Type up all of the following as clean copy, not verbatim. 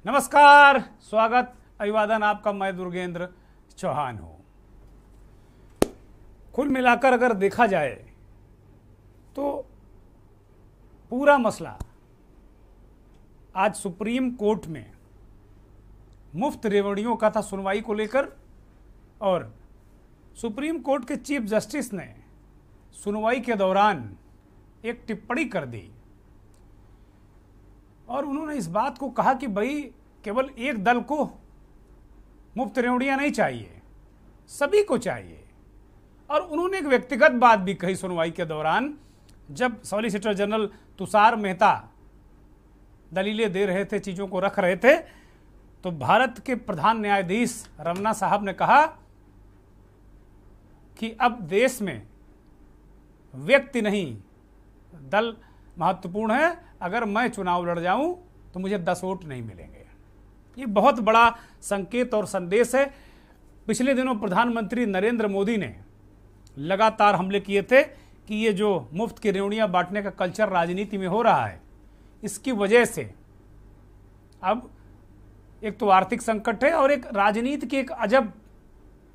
नमस्कार, स्वागत, अभिवादन आपका। मैं दुर्गेंद्र चौहान हूं। कुल मिलाकर अगर देखा जाए तो पूरा मसला आज सुप्रीम कोर्ट में मुफ्त रेवड़ियों का था सुनवाई को लेकर, और सुप्रीम कोर्ट के चीफ जस्टिस ने सुनवाई के दौरान एक टिप्पणी कर दी और उन्होंने इस बात को कहा कि भाई केवल एक दल को मुफ्त रेवड़ियां नहीं चाहिए, सभी को चाहिए। और उन्होंने एक व्यक्तिगत बात भी कही सुनवाई के दौरान, जब सॉलिसिटर जनरल तुषार मेहता दलीलें दे रहे थे, चीज़ों को रख रहे थे, तो भारत के प्रधान न्यायाधीश रमन्ना साहब ने कहा कि अब देश में व्यक्ति नहीं दल महत्वपूर्ण है। अगर मैं चुनाव लड़ जाऊं तो मुझे 10 वोट नहीं मिलेंगे। ये बहुत बड़ा संकेत और संदेश है। पिछले दिनों प्रधानमंत्री नरेंद्र मोदी ने लगातार हमले किए थे कि ये जो मुफ्त की रेवड़ियां बांटने का कल्चर राजनीति में हो रहा है, इसकी वजह से अब एक तो आर्थिक संकट है और एक राजनीति की एक अजब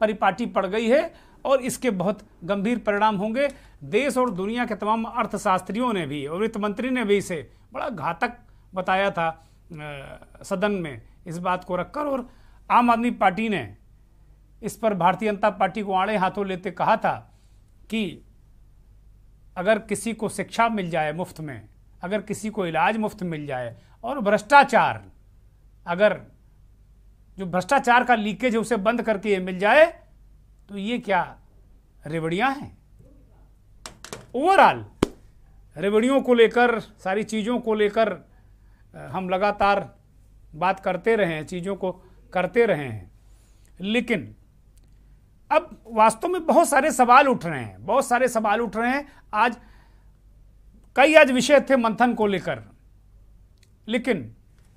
परिपाटी पड़ गई है और इसके बहुत गंभीर परिणाम होंगे। देश और दुनिया के तमाम अर्थशास्त्रियों ने भी और वित्त मंत्री ने भी इसे बड़ा घातक बताया था सदन में इस बात को रखकर, और आम आदमी पार्टी ने इस पर भारतीय जनता पार्टी को आड़े हाथों लेते कहा था कि अगर किसी को शिक्षा मिल जाए मुफ्त में, अगर किसी को इलाज मुफ्त मिल जाए, और भ्रष्टाचार, अगर जो भ्रष्टाचार का लीकेज है उसे बंद करके ये मिल जाए, तो ये क्या रेवड़ियां हैं? ओवरऑल रेवड़ियों को लेकर, सारी चीज़ों को लेकर हम लगातार बात करते रहे हैं, चीज़ों को करते रहे हैं, लेकिन अब वास्तव में बहुत सारे सवाल उठ रहे हैं, बहुत सारे सवाल उठ रहे हैं। आज विषय थे मंथन को लेकर, लेकिन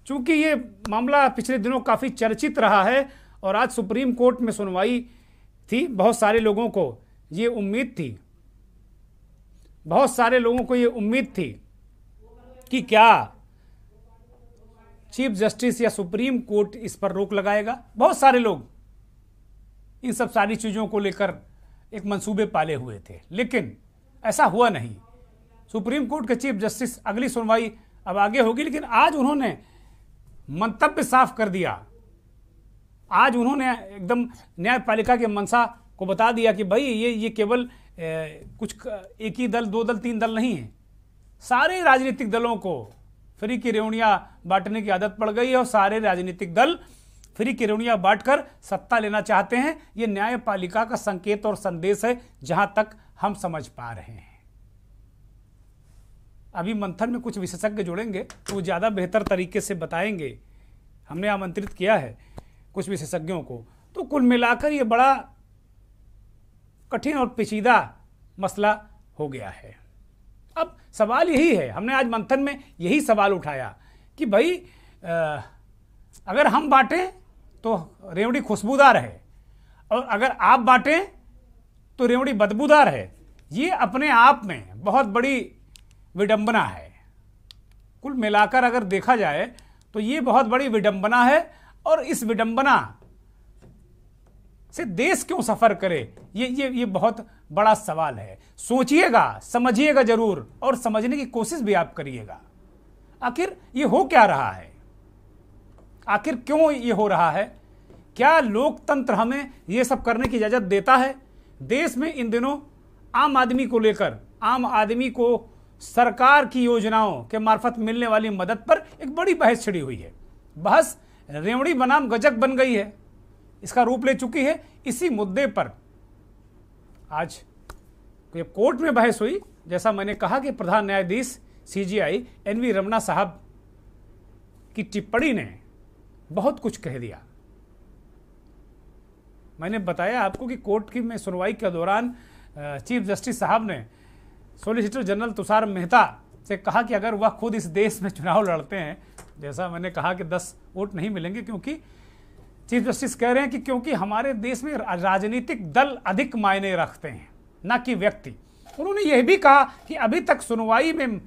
चूंकि ये मामला पिछले दिनों काफ़ी चर्चित रहा है और आज सुप्रीम कोर्ट में सुनवाई थी, बहुत सारे लोगों को ये उम्मीद थी, बहुत सारे लोगों को ये उम्मीद थी कि क्या चीफ जस्टिस या सुप्रीम कोर्ट इस पर रोक लगाएगा। बहुत सारे लोग इन सब सारी चीज़ों को लेकर एक मंसूबे पाले हुए थे, लेकिन ऐसा हुआ नहीं। सुप्रीम कोर्ट के चीफ जस्टिस, अगली सुनवाई अब आगे होगी, लेकिन आज उन्होंने मंतव्य साफ कर दिया। आज उन्होंने एकदम न्यायपालिका के मंशा को बता दिया कि भाई ये केवल कुछ एक ही दल, 2 दल, 3 दल नहीं है, सारे राजनीतिक दलों को फ्री की रेवड़ियां बांटने की आदत पड़ गई है और सारे राजनीतिक दल फ्री की रेवड़ियां बांटकर सत्ता लेना चाहते हैं। ये न्यायपालिका का संकेत और संदेश है, जहां तक हम समझ पा रहे हैं। अभी मंथन में कुछ विशेषज्ञ जुड़ेंगे तो वो ज़्यादा बेहतर तरीके से बताएंगे। हमने आमंत्रित किया है कुछ विशेषज्ञों को। तो कुल मिलाकर ये बड़ा कठिन और पेचीदा मसला हो गया है। अब सवाल यही है, हमने आज मंथन में यही सवाल उठाया कि भाई अगर हम बांटें तो रेवड़ी खुशबूदार है, और अगर आप बांटें तो रेवड़ी बदबूदार है। ये अपने आप में बहुत बड़ी विडंबना है। कुल मिलाकर अगर देखा जाए तो ये बहुत बड़ी विडंबना है, और इस विडंबना से देश क्यों सफर करे, ये बहुत बड़ा सवाल है। सोचिएगा, समझिएगा जरूर, और समझने की कोशिश भी आप करिएगा। आखिर ये हो क्या रहा है, आखिर क्यों ये हो रहा है? क्या लोकतंत्र हमें ये सब करने की इजाजत देता है? देश में इन दिनों आम आदमी को लेकर, आम आदमी को सरकार की योजनाओं के मार्फत मिलने वाली मदद पर एक बड़ी बहस छिड़ी हुई है। बहस रेवड़ी बनाम गजक बन गई है, इसका रूप ले चुकी है। इसी मुद्दे पर आज कोर्ट में बहस हुई। जैसा मैंने कहा कि प्रधान न्यायाधीश सीजेआई एनवी रमन्ना साहब की टिप्पणी ने बहुत कुछ कह दिया। मैंने बताया आपको कि कोर्ट की में सुनवाई के दौरान चीफ जस्टिस साहब ने सॉलिसिटर जनरल तुषार मेहता से कहा कि अगर वह खुद इस देश में चुनाव लड़ते हैं, जैसा मैंने कहा कि 10 वोट नहीं मिलेंगे, क्योंकि चीफ जस्टिस कह रहे हैं कि क्योंकि हमारे देश में राजनीतिक दल अधिक मायने रखते हैं, ना कि व्यक्ति। उन्होंने यह भी कहा कि अभी तक सुनवाई में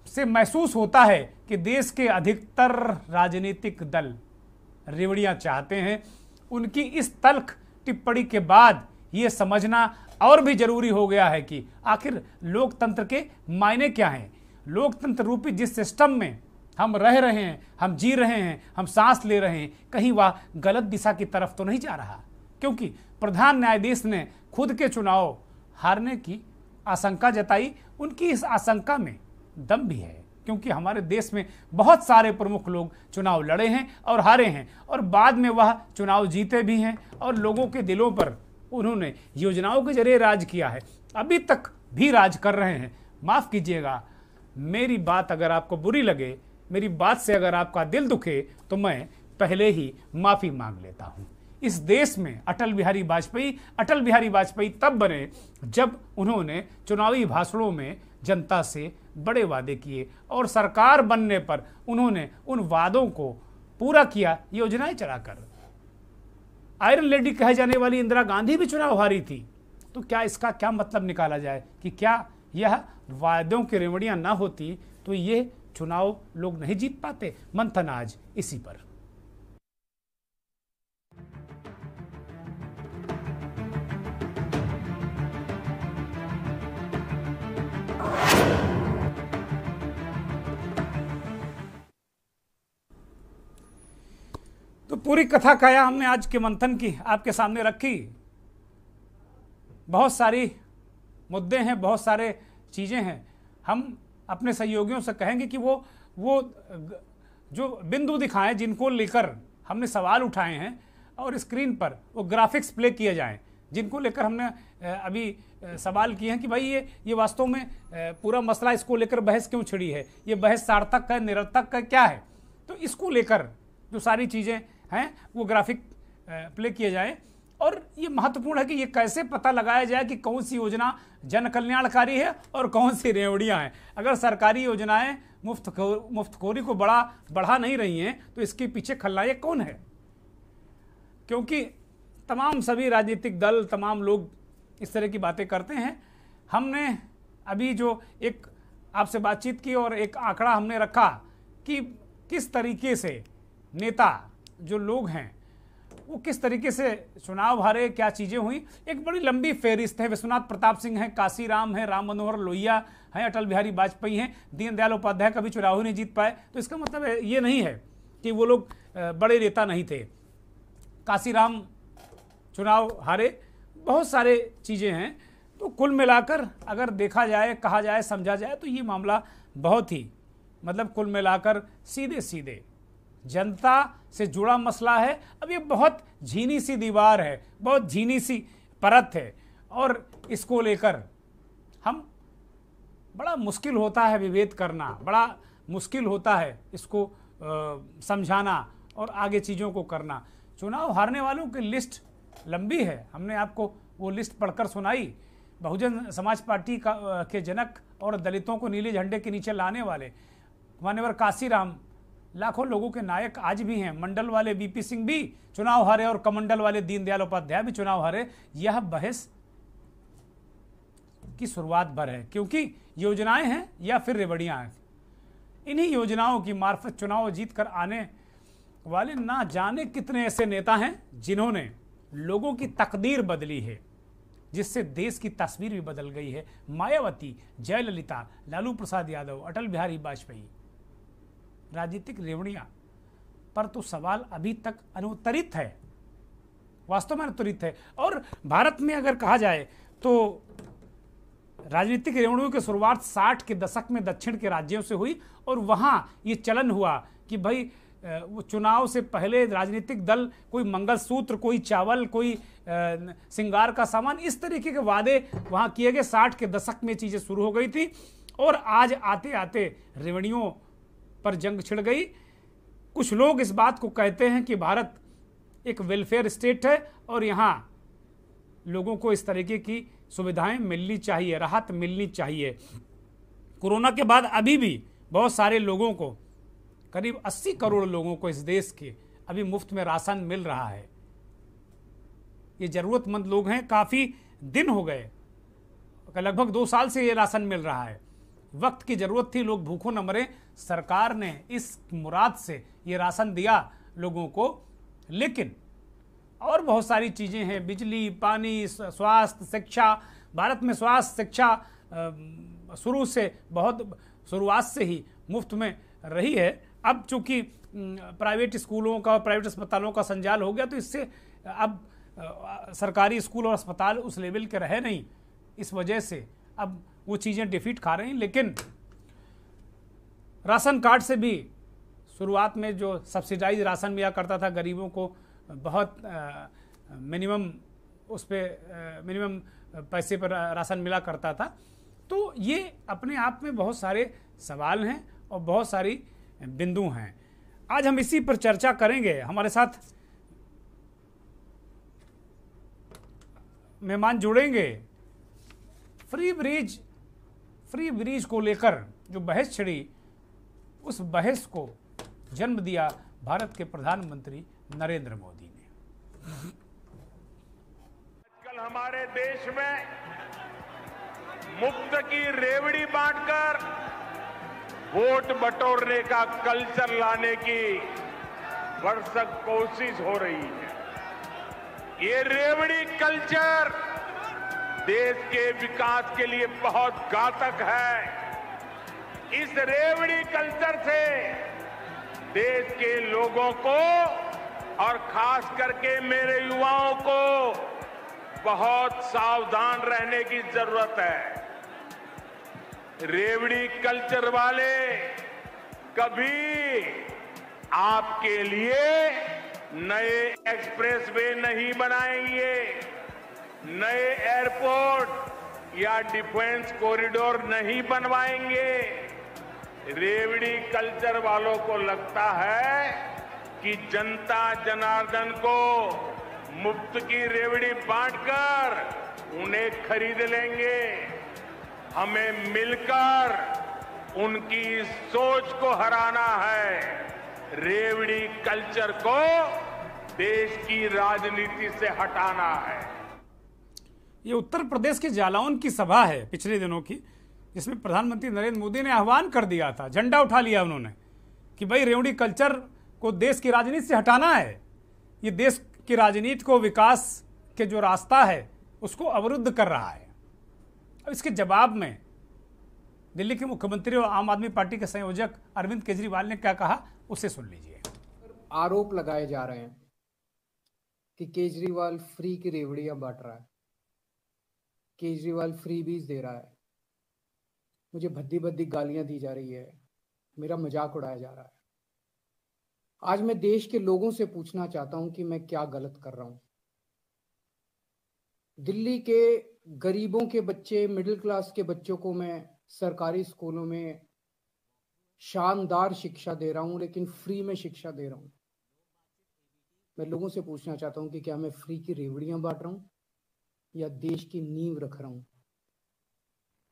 से महसूस होता है कि देश के अधिकतर राजनीतिक दल रेवड़ियां चाहते हैं। उनकी इस तल्ख टिप्पणी के बाद ये समझना और भी जरूरी हो गया है कि आखिर लोकतंत्र के मायने क्या हैं। लोकतंत्र रूपी जिस सिस्टम में हम रह रहे हैं, हम जी रहे हैं, हम सांस ले रहे हैं, कहीं वह गलत दिशा की तरफ तो नहीं जा रहा, क्योंकि प्रधान न्यायाधीश ने खुद के चुनाव हारने की आशंका जताई। उनकी इस आशंका में दम भी है, क्योंकि हमारे देश में बहुत सारे प्रमुख लोग चुनाव लड़े हैं और हारे हैं, और बाद में वह चुनाव जीते भी हैं, और लोगों के दिलों पर उन्होंने योजनाओं के जरिए राज किया है, अभी तक भी राज कर रहे हैं। माफ कीजिएगा, मेरी बात अगर आपको बुरी लगे, मेरी बात से अगर आपका दिल दुखे, तो मैं पहले ही माफी मांग लेता हूं। इस देश में अटल बिहारी वाजपेयी तब बने जब उन्होंने चुनावी भाषणों में जनता से बड़े वादे किए, और सरकार बनने पर उन्होंने उन वादों को पूरा किया, योजनाएं चलाकर। आयरन लेडी कहे जाने वाली इंदिरा गांधी भी चुनाव हारी थी। तो क्या इसका क्या मतलब निकाला जाए कि क्या यह वादों की रेवड़ियां ना होती तो ये चुनाव लोग नहीं जीत पाते? मंथन आज इसी पर। तो पूरी कथा काया हमने आज के मंथन की आपके सामने रखी। बहुत सारी मुद्दे हैं, बहुत सारे चीज़ें हैं। हम अपने सहयोगियों से कहेंगे कि वो जो बिंदु दिखाएं जिनको लेकर हमने सवाल उठाए हैं, और स्क्रीन पर वो ग्राफिक्स प्ले किए जाएं जिनको लेकर हमने अभी सवाल किए हैं कि भाई ये वास्तव में पूरा मसला, इसको लेकर बहस क्यों छिड़ी है, ये बहस सार्थक है, निरर्थक है, क्या है। तो इसको लेकर जो सारी चीज़ें हैं वो ग्राफिक प्ले किए जाएं। और ये महत्वपूर्ण है कि ये कैसे पता लगाया जाए कि कौन सी योजना जन कल्याणकारी है और कौन सी रेवड़ियां हैं। अगर सरकारी योजनाएं मुफ्तखोरी को बढ़ा नहीं रही हैं तो इसके पीछे खलनायक कौन है? क्योंकि तमाम सभी राजनीतिक दल, तमाम लोग इस तरह की बातें करते हैं। हमने अभी जो एक आपसे बातचीत की और एक आंकड़ा हमने रखा कि किस तरीके से नेता जो लोग हैं वो किस तरीके से चुनाव हारे, क्या चीज़ें हुई। एक बड़ी लंबी फेहरिस्त है। विश्वनाथ प्रताप सिंह हैं, काशीराम हैं, राम मनोहर लोहिया हैं, अटल बिहारी वाजपेयी हैं, दीनदयाल उपाध्याय कभी चुनाव ही नहीं जीत पाए। तो इसका मतलब ये नहीं है कि वो लोग बड़े नेता नहीं थे। काशीराम चुनाव हारे, बहुत सारे चीज़ें हैं। तो कुल मिलाकर अगर देखा जाए, कहा जाए, समझा जाए तो ये मामला बहुत ही मतलब कुल मिलाकर सीधे सीधे जनता से जुड़ा मसला है। अब ये बहुत झीनी सी दीवार है, बहुत झीनी सी परत है, और इसको लेकर हम बड़ा मुश्किल होता है विभेद करना, बड़ा मुश्किल होता है इसको समझाना और आगे चीज़ों को करना। चुनाव हारने वालों की लिस्ट लंबी है, हमने आपको वो लिस्ट पढ़कर सुनाई। बहुजन समाज पार्टी के जनक और दलितों को नीले झंडे के नीचे लाने वाले मान्यवर काशीराम लाखों लोगों के नायक आज भी हैं। मंडल वाले वीपी सिंह भी चुनाव हारे और कमंडल वाले दीनदयाल उपाध्याय भी चुनाव हारे। यह बहस की शुरुआत भर है, क्योंकि योजनाएं हैं या फिर रेवड़ियां हैं। इन्हीं योजनाओं की मार्फत चुनाव जीत कर आने वाले ना जाने कितने ऐसे नेता हैं जिन्होंने लोगों की तकदीर बदली है, जिससे देश की तस्वीर भी बदल गई है। मायावती, जयललिता, लालू प्रसाद यादव, अटल बिहारी वाजपेयी। राजनीतिक रेवड़ियां पर तो सवाल अभी तक अनुत्तरित है, वास्तव में अनुत्तरित है। और भारत में अगर कहा जाए तो राजनीतिक रेवड़ियों की शुरुआत 60 के दशक में दक्षिण के राज्यों से हुई, और वहां ये चलन हुआ कि भाई वो चुनाव से पहले राजनीतिक दल कोई मंगलसूत्र, कोई चावल, कोई श्रृंगार का सामान, इस तरीके के वादे वहां किए गए। 60 के दशक में चीजें शुरू हो गई थी, और आज आते आते रेवड़ियों पर जंग छिड़ गई। कुछ लोग इस बात को कहते हैं कि भारत एक वेलफेयर स्टेट है और यहाँ लोगों को इस तरीके की सुविधाएं मिलनी चाहिए, राहत मिलनी चाहिए। कोरोना के बाद अभी भी बहुत सारे लोगों को, करीब 80 करोड़ लोगों को इस देश के अभी मुफ्त में राशन मिल रहा है। ये जरूरतमंद लोग हैं, काफ़ी दिन हो गए, लगभग 2 साल से ये राशन मिल रहा है। वक्त की ज़रूरत थी, लोग भूखों न मरे। सरकार ने इस मुराद से ये राशन दिया लोगों को। लेकिन और बहुत सारी चीज़ें हैं, बिजली, पानी, स्वास्थ्य, शिक्षा। भारत में स्वास्थ्य शिक्षा शुरू से, बहुत शुरुआत से ही मुफ्त में रही है। अब चूंकि प्राइवेट स्कूलों का और प्राइवेट अस्पतालों का संजाल हो गया, तो इससे अब सरकारी स्कूल और अस्पताल उस लेवल के रहे नहीं। इस वजह से अब वो चीज़ें डिफीट खा रही हैं। लेकिन राशन कार्ड से भी शुरुआत में जो सब्सिडाइज राशन मिला करता था गरीबों को, बहुत मिनिमम उस पर मिनिमम पैसे पर राशन मिला करता था। तो ये अपने आप में बहुत सारे सवाल हैं और बहुत सारी बिंदु हैं। आज हम इसी पर चर्चा करेंगे। हमारे साथ मेहमान जुड़ेंगे। फ्री ब्रिज को लेकर जो बहस छिड़ी, उस बहस को जन्म दिया भारत के प्रधानमंत्री नरेंद्र मोदी ने। आजकल हमारे देश में मुफ्त की रेवड़ी बांटकर वोट बटोरने का कल्चर लाने की भरसक कोशिश हो रही है। ये रेवड़ी कल्चर देश के विकास के लिए बहुत घातक है। इस रेवड़ी कल्चर से देश के लोगों को और खास करके मेरे युवाओं को बहुत सावधान रहने की जरूरत है। रेवड़ी कल्चर वाले कभी आपके लिए नए एक्सप्रेसवे नहीं बनाएंगे, नए एयरपोर्ट या डिफेंस कॉरिडोर नहीं बनवाएंगे। रेवड़ी कल्चर वालों को लगता है कि जनता जनार्दन को मुफ्त की रेवड़ी बांटकर उन्हें खरीद लेंगे। हमें मिलकर उनकी सोच को हराना है। रेवड़ी कल्चर को देश की राजनीति से हटाना है। ये उत्तर प्रदेश के जालौन की सभा है पिछले दिनों की, जिसमें प्रधानमंत्री नरेंद्र मोदी ने आह्वान कर दिया था, झंडा उठा लिया उन्होंने कि भाई रेवड़ी कल्चर को देश की राजनीति से हटाना है। ये देश की राजनीति को, विकास के जो रास्ता है उसको अवरुद्ध कर रहा है। अब इसके जवाब में दिल्ली के मुख्यमंत्री और आम आदमी पार्टी के संयोजक अरविंद केजरीवाल ने क्या कहा, उसे सुन लीजिए। आरोप लगाए जा रहे हैं कि केजरीवाल फ्री की रेवड़ियां बांट रहा है, केजरीवाल फ्री बीज दे रहा है, मुझे भद्दी भद्दी गालियां दी जा रही है, मेरा मजाक उड़ाया जा रहा है। आज मैं देश के लोगों से पूछना चाहता हूं कि मैं क्या गलत कर रहा हूं। दिल्ली के गरीबों के बच्चे, मिडिल क्लास के बच्चों को मैं सरकारी स्कूलों में शानदार शिक्षा दे रहा हूं, लेकिन फ्री में शिक्षा दे रहा हूं। मैं लोगों से पूछना चाहता हूं कि क्या मैं फ्री की रेवड़ियां बांट रहा हूं या देश की नींव रख रहा हूं।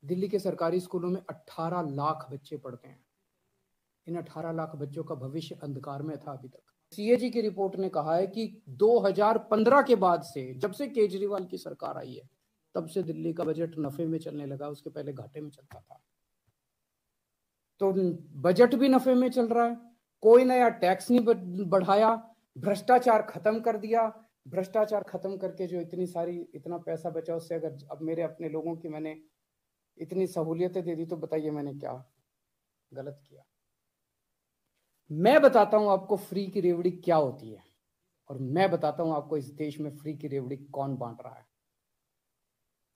दिल्ली के सरकारी स्कूलों में 18 लाख बच्चे पढ़ते हैं। इन 18 लाख बच्चों का भविष्य अंधकार में था अभी तक। सीएजी की रिपोर्ट ने कहा है कि 2015 के बाद से, जब से केजरीवाल की सरकार आई है, तब से दिल्ली का बजट नफे में चलने लगा। उसके पहले घाटे में चलता था। तो बजट भी नफे में चल रहा है, कोई नया टैक्स नहीं बढ़ाया, भ्रष्टाचार खत्म कर दिया। भ्रष्टाचार खत्म करके जो इतना पैसा बचा, उससे अगर अब मेरे अपने लोगों की मैंने इतनी सहूलियतें दे दी, तो बताइए मैंने क्या गलत किया। मैं बताता हूं आपको फ्री की रेवड़ी क्या होती है, और मैं बताता हूं आपको इस देश में फ्री की रेवड़ी कौन बांट रहा है।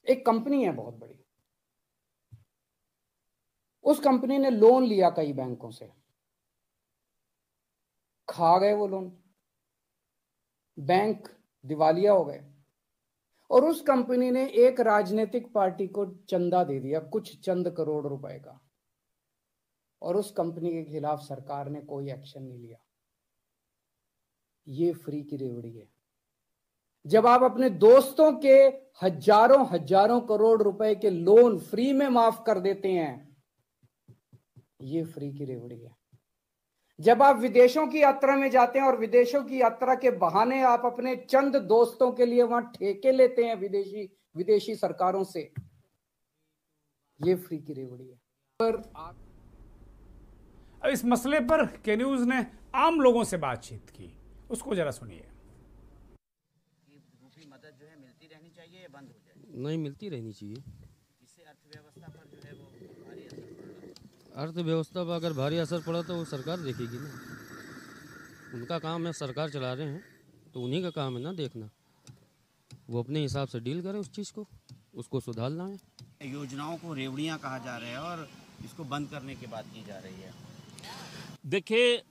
एक कंपनी है बहुत बड़ी, उस कंपनी ने लोन लिया कई बैंकों से, खा गए वो लोन, बैंक दिवालिया हो गए, और उस कंपनी ने एक राजनीतिक पार्टी को चंदा दे दिया, कुछ चंद करोड़ रुपए का, और उस कंपनी के खिलाफ सरकार ने कोई एक्शन नहीं लिया। ये फ्री की रेवड़ी है। जब आप अपने दोस्तों के हजारों करोड़ रुपए के लोन फ्री में माफ कर देते हैं, ये फ्री की रेवड़ी है। जब आप विदेशों की यात्रा में जाते हैं और विदेशों की यात्रा के बहाने आप अपने चंद दोस्तों के लिए वहां ठेके लेते हैं विदेशी सरकारों से, ये फ्री की रेवड़ी है। अब इस मसले पर के न्यूज ने आम लोगों से बातचीत की, उसको जरा सुनिए। रूपी मदद जो है मिलती रहनी चाहिए या बंद हो जाए? नहीं, मिलती रहनी चाहिए। इससे अर्थव्यवस्था पर जो है वो भारी असर पड़ रहा है। अर्थव्यवस्था पर अगर भारी असर पड़ा तो वो सरकार देखेगी ना, उनका काम है, सरकार चला रहे हैं तो उन्हीं का काम है ना देखना। वो अपने हिसाब से डील करें उस चीज़ को, उसको सुधारना है। योजनाओं को रेवड़ियाँ कहा जा रहा है और इसको बंद करने की बात की जा रही है। देखिए,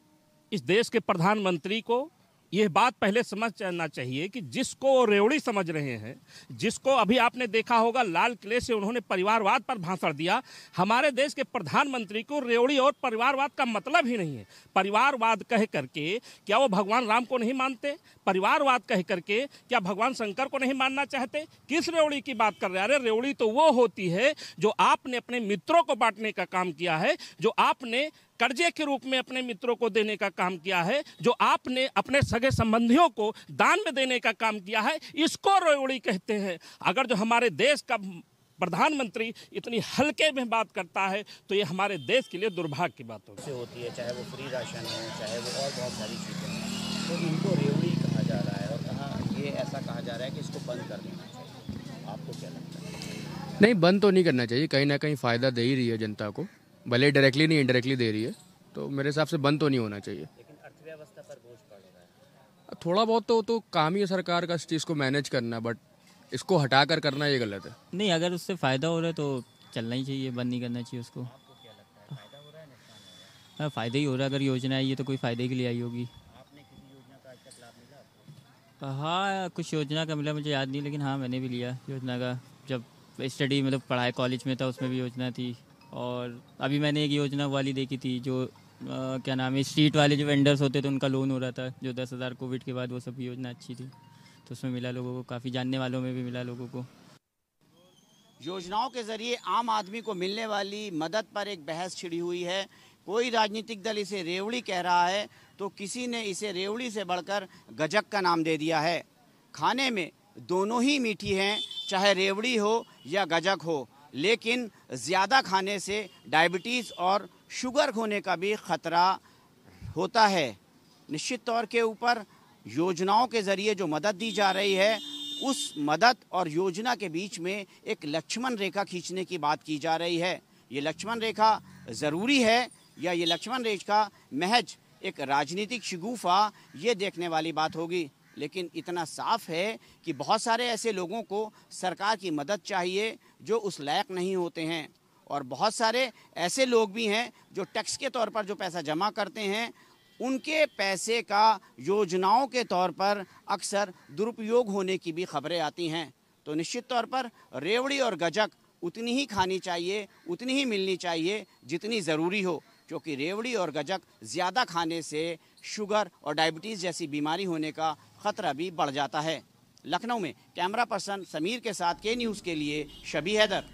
इस देश के प्रधानमंत्री को यह बात पहले समझ जाना चाहिए कि जिसको वो रेवड़ी समझ रहे हैं, जिसको अभी आपने देखा होगा लाल किले से उन्होंने परिवारवाद पर भाषण दिया, हमारे देश के प्रधानमंत्री को रेवड़ी और परिवारवाद का मतलब ही नहीं है। परिवारवाद कह करके क्या वो भगवान राम को नहीं मानते? परिवारवाद कह करके क्या भगवान शंकर को नहीं मानना चाहते? किस रेवड़ी की बात कर रहे हैं? अरे रेवड़ी तो वो होती है जो आपने अपने मित्रों को बांटने का काम किया है, जो आपने कर्जे के रूप में अपने मित्रों को देने का काम किया है, जो आपने अपने सगे संबंधियों को दान में देने का काम किया है, इसको रेवड़ी कहते हैं। अगर जो हमारे देश का प्रधानमंत्री इतनी हल्के में बात करता है तो ये हमारे देश के लिए दुर्भाग्य की बात होती है, चाहे वो फ्री राशन हो, चाहे वो और बहुत सारी चीज़ें हैं, तो इनको रेवड़ी कहा जा रहा है और कहाँ ये ऐसा कहा जा रहा है कि इसको बंद कर देना चाहिए। आपको क्या लगता है? नहीं, बंद तो नहीं करना चाहिए, कहीं ना कहीं फ़ायदा दे ही रही है जनता को, भले डायरेक्टली नहीं इनडायरेक्टली दे रही है, तो मेरे हिसाब से बंद तो नहीं होना चाहिए। लेकिन अर्थव्यवस्था पर बोझ पड़ रहा है। थोड़ा बहुत तो काम ही है सरकार का इस चीज़ को मैनेज करना, बट इसको हटाकर करना ये गलत है। नहीं, अगर उससे फ़ायदा हो रहा है तो चलना ही चाहिए, बंद नहीं करना चाहिए उसको। आपको क्या लगता है, फायदा हो रहा है नुकसान हो रहा है? हाँ, फ़ायदा ही हो रहा है। अगर योजना आई है तो कोई फ़ायदे के लिए आई होगी। आपने किसी योजना का आज तक लाभ मिला आपको? हाँ, कुछ योजना का मिला, मुझे याद नहीं, लेकिन हाँ मैंने भी लिया योजना का। जब स्टडी मतलब पढ़ाई कॉलेज में था उसमें भी योजना थी, और अभी मैंने एक योजना वाली देखी थी जो क्या नाम है, स्ट्रीट वाले जो वेंडर्स होते थे उनका लोन हो रहा था जो 10,000 कोविड के बाद, वो सब योजना अच्छी थी, तो उसमें मिला लोगों को, काफ़ी जानने वालों में भी मिला लोगों को। योजनाओं के जरिए आम आदमी को मिलने वाली मदद पर एक बहस छिड़ी हुई है। कोई राजनीतिक दल इसे रेवड़ी कह रहा है तो किसी ने इसे रेवड़ी से बढ़कर गजक का नाम दे दिया है। खाने में दोनों ही मीठी हैं, चाहे रेवड़ी हो या गजक हो, लेकिन ज़्यादा खाने से डायबिटीज़ और शुगर होने का भी ख़तरा होता है। निश्चित तौर के ऊपर योजनाओं के ज़रिए जो मदद दी जा रही है, उस मदद और योजना के बीच में एक लक्ष्मण रेखा खींचने की बात की जा रही है। ये लक्ष्मण रेखा ज़रूरी है या ये लक्ष्मण रेखा महज एक राजनीतिक शगुफा, ये देखने वाली बात होगी। लेकिन इतना साफ है कि बहुत सारे ऐसे लोगों को सरकार की मदद चाहिए जो उस लायक नहीं होते हैं, और बहुत सारे ऐसे लोग भी हैं जो टैक्स के तौर पर जो पैसा जमा करते हैं, उनके पैसे का योजनाओं के तौर पर अक्सर दुरुपयोग होने की भी खबरें आती हैं। तो निश्चित तौर पर रेवड़ी और गजक उतनी ही खानी चाहिए, उतनी ही मिलनी चाहिए जितनी ज़रूरी हो, क्योंकि रेवड़ी और गजक ज़्यादा खाने से शुगर और डायबिटीज़ जैसी बीमारी होने का ख़तरा भी बढ़ जाता है। लखनऊ में कैमरा पर्सन समीर के साथ के न्यूज़ के लिए शबी हैदर।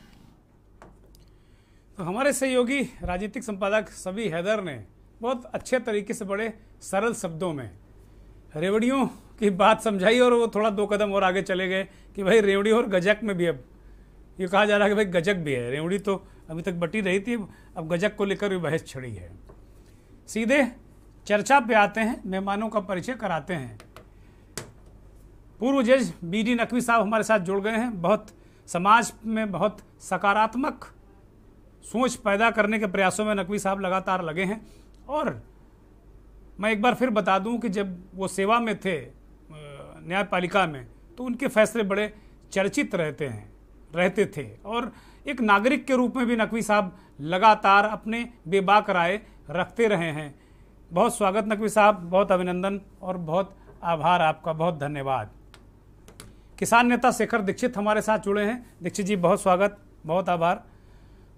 तो हमारे सहयोगी राजनीतिक संपादक शबी हैदर ने बहुत अच्छे तरीके से, बड़े सरल शब्दों में रेवड़ियों की बात समझाई, और वो थोड़ा 2 कदम और आगे चले गए कि भाई रेवड़ी और गजक में भी अब ये कहा जा रहा है कि भाई गजक भी है। रेवड़ी तो अभी तक बटी रही थी, अब गजक को लेकर भी बहस छिड़ी है। सीधे चर्चा पे आते हैं, मेहमानों का परिचय कराते हैं। पूर्व जज BD नकवी साहब हमारे साथ जुड़ गए हैं। बहुत समाज में बहुत सकारात्मक सोच पैदा करने के प्रयासों में नकवी साहब लगातार लगे हैं, और मैं एक बार फिर बता दूं कि जब वो सेवा में थे न्यायपालिका में, तो उनके फैसले बड़े चर्चित रहते थे, और एक नागरिक के रूप में भी नकवी साहब लगातार अपने बेबाक राय रखते रहे हैं। बहुत स्वागत नकवी साहब, बहुत अभिनंदन और बहुत आभार आपका, बहुत धन्यवाद। किसान नेता शेखर दीक्षित हमारे साथ जुड़े हैं। दीक्षित जी बहुत स्वागत, बहुत आभार,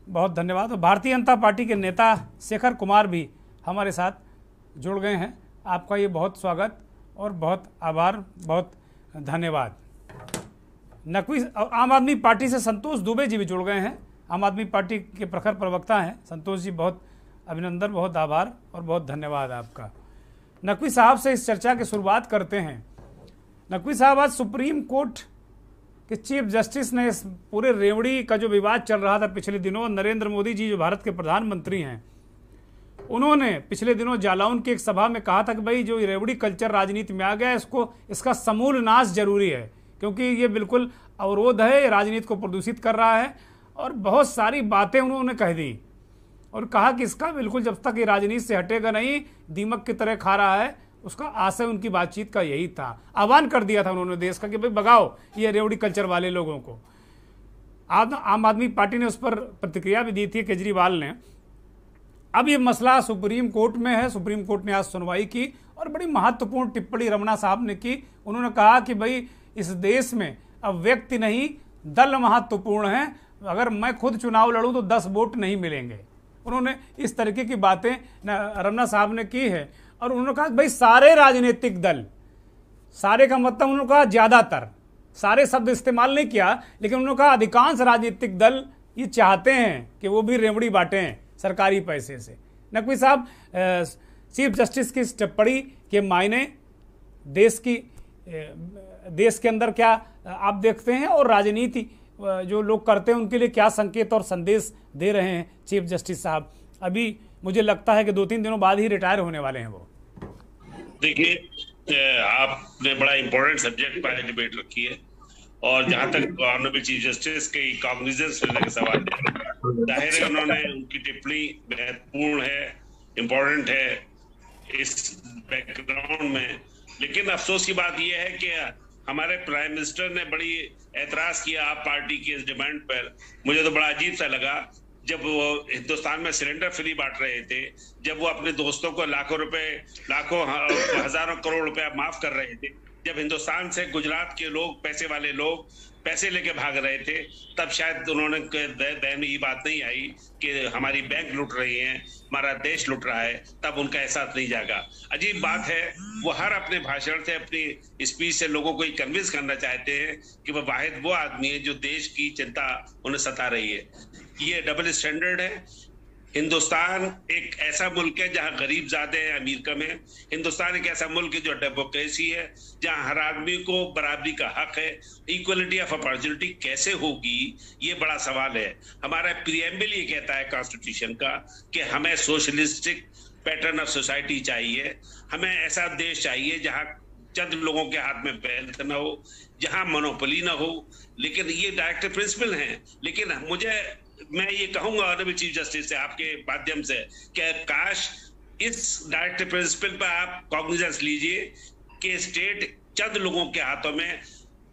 बहुत धन्यवाद। और भारतीय जनता पार्टी के नेता शेखर कुमार भी हमारे साथ जुड़ गए हैं। आपका ये बहुत स्वागत और बहुत आभार, बहुत धन्यवाद। नकवी आम आदमी पार्टी से संतोष दुबे जी भी जुड़ गए हैं। आम आदमी पार्टी के प्रखर प्रवक्ता हैं संतोष जी, बहुत अभिनंदन, बहुत आभार और बहुत धन्यवाद आपका। नकवी साहब से इस चर्चा की शुरुआत करते हैं। नकवी साहब, आज सुप्रीम कोर्ट कि चीफ जस्टिस ने इस पूरे रेवड़ी का जो विवाद चल रहा था पिछले दिनों, नरेंद्र मोदी जी जो भारत के प्रधानमंत्री हैं, उन्होंने पिछले दिनों जालौन की एक सभा में कहा था कि भाई जो रेवड़ी कल्चर राजनीति में आ गया है, इसका समूल नाश जरूरी है, क्योंकि ये बिल्कुल अवरोध है, राजनीति को प्रदूषित कर रहा है। और बहुत सारी बातें उन्होंने कह दी और कहा कि इसका बिल्कुल जब तक ये राजनीति से हटेगा नहीं, दीमक की तरह खा रहा है। उसका आशय उनकी बातचीत का यही था, आह्वान कर दिया था उन्होंने देश का कि भाई भगाओ ये रेवड़ी कल्चर वाले लोगों को। आम आदमी पार्टी ने उस पर प्रतिक्रिया भी दी थी केजरीवाल ने। अब ये मसला सुप्रीम कोर्ट में है, सुप्रीम कोर्ट ने आज सुनवाई की और बड़ी महत्वपूर्ण टिप्पणी रमना साहब ने की। उन्होंने कहा कि भाई इस देश में अब व्यक्ति नहीं दल महत्वपूर्ण है, अगर मैं खुद चुनाव लड़ूं तो 10 वोट नहीं मिलेंगे। उन्होंने इस तरीके की बातें रमना साहब ने की है और उन्होंने कहा भाई सारे राजनीतिक दल, सारे का मतलब उन्होंने कहा ज्यादातर, सारे शब्द इस्तेमाल नहीं किया, लेकिन उन्होंने कहा अधिकांश राजनीतिक दल ये चाहते हैं कि वो भी रेवड़ी बांटें सरकारी पैसे से। नकवी साहब, चीफ जस्टिस की इस टिप्पणी के मायने देश के अंदर क्या आप देखते हैं और राजनीति जो लोग करते हैं उनके लिए क्या संकेत और संदेश दे रहे हैं चीफ जस्टिस साहब? अभी मुझे लगता है कि 2-3 दिनों बाद ही रिटायर होने वाले हैं वो। देखिए, आपने बड़ा इंपॉर्टेंट सब्जेक्ट पर डिबेट रखी है और जहां तक ऑनरेबल चीफ जस्टिस के कॉग्निजेंस लेने के सवाल है, जाहिर है उन्होंने उनकी टिप्पणी महत्वपूर्ण है, इम्पोर्टेंट है इस बैकग्राउंड में। लेकिन अफसोस की बात यह है कि हमारे प्राइम मिनिस्टर ने बड़ी एतराज किया आप पार्टी की इस डिमांड पर। मुझे तो बड़ा अजीब सा लगा जब वो हिंदुस्तान में सिलेंडर फ्री बांट रहे थे, जब वो अपने दोस्तों को लाखों हजारों करोड़ रुपया माफ कर रहे थे, जब हिंदुस्तान से गुजरात के लोग, पैसे वाले लोग पैसे लेके भाग रहे थे, तब शायद उन्होंने ध्यान में ये बात नहीं आई कि हमारी बैंक लूट रही है, हमारा देश लूट रहा है, तब उनका एहसास नहीं जागा। अजीब बात है, वो हर अपने भाषण से, अपनी स्पीच से लोगों को ये कन्विंस करना चाहते हैं कि वो वाहिद वो आदमी है जो देश की चिंता उन्हें सता रही है। ये डबल स्टैंडर्ड है। हिंदुस्तान एक ऐसा मुल्क है जहां गरीब ज्यादा है, अमीर कम है। हिंदुस्तान एक ऐसा मुल्क है जो डेमोक्रेसी है, जहां हर आदमी को बराबरी का हक है। इक्वलिटी ऑफ अपॉर्चुनिटी कैसे होगी, ये बड़ा सवाल है। हमारा प्रीएम्बल ये कहता है कॉन्स्टिट्यूशन का कि हमें सोशलिस्टिक पैटर्न ऑफ सोसाइटी चाहिए, हमें ऐसा देश चाहिए जहां चंद लोगों के हाथ में वेल्थ न हो, जहां मोनोपोली न हो। लेकिन ये डायरेक्टिव प्रिंसिपल हैं। लेकिन मैं ये कहूंगा ऑनरेबल चीफ जस्टिस से आपके माध्यम से कि काश इस डायरेक्टिव प्रिंसिपल पर आप कॉग्निजेंस लीजिए कि स्टेट चंद लोगों के हाथों में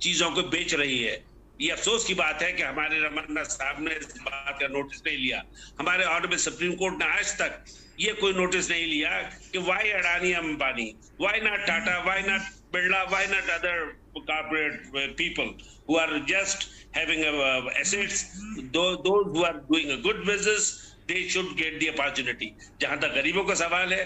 चीजों को बेच रही है। ये अफसोस की बात है कि हमारे रमन्ना साहब ने इस बात का नोटिस नहीं लिया। हमारे ऑनरेबल सुप्रीम कोर्ट ने आज तक ये कोई नोटिस नहीं लिया कि why Adani Ambani, why not Tata, why not Birla, why not other corporate people who are just having assets, those who are doing a good business, they should get the opportunity. जहां तक गरीबों का सवाल है,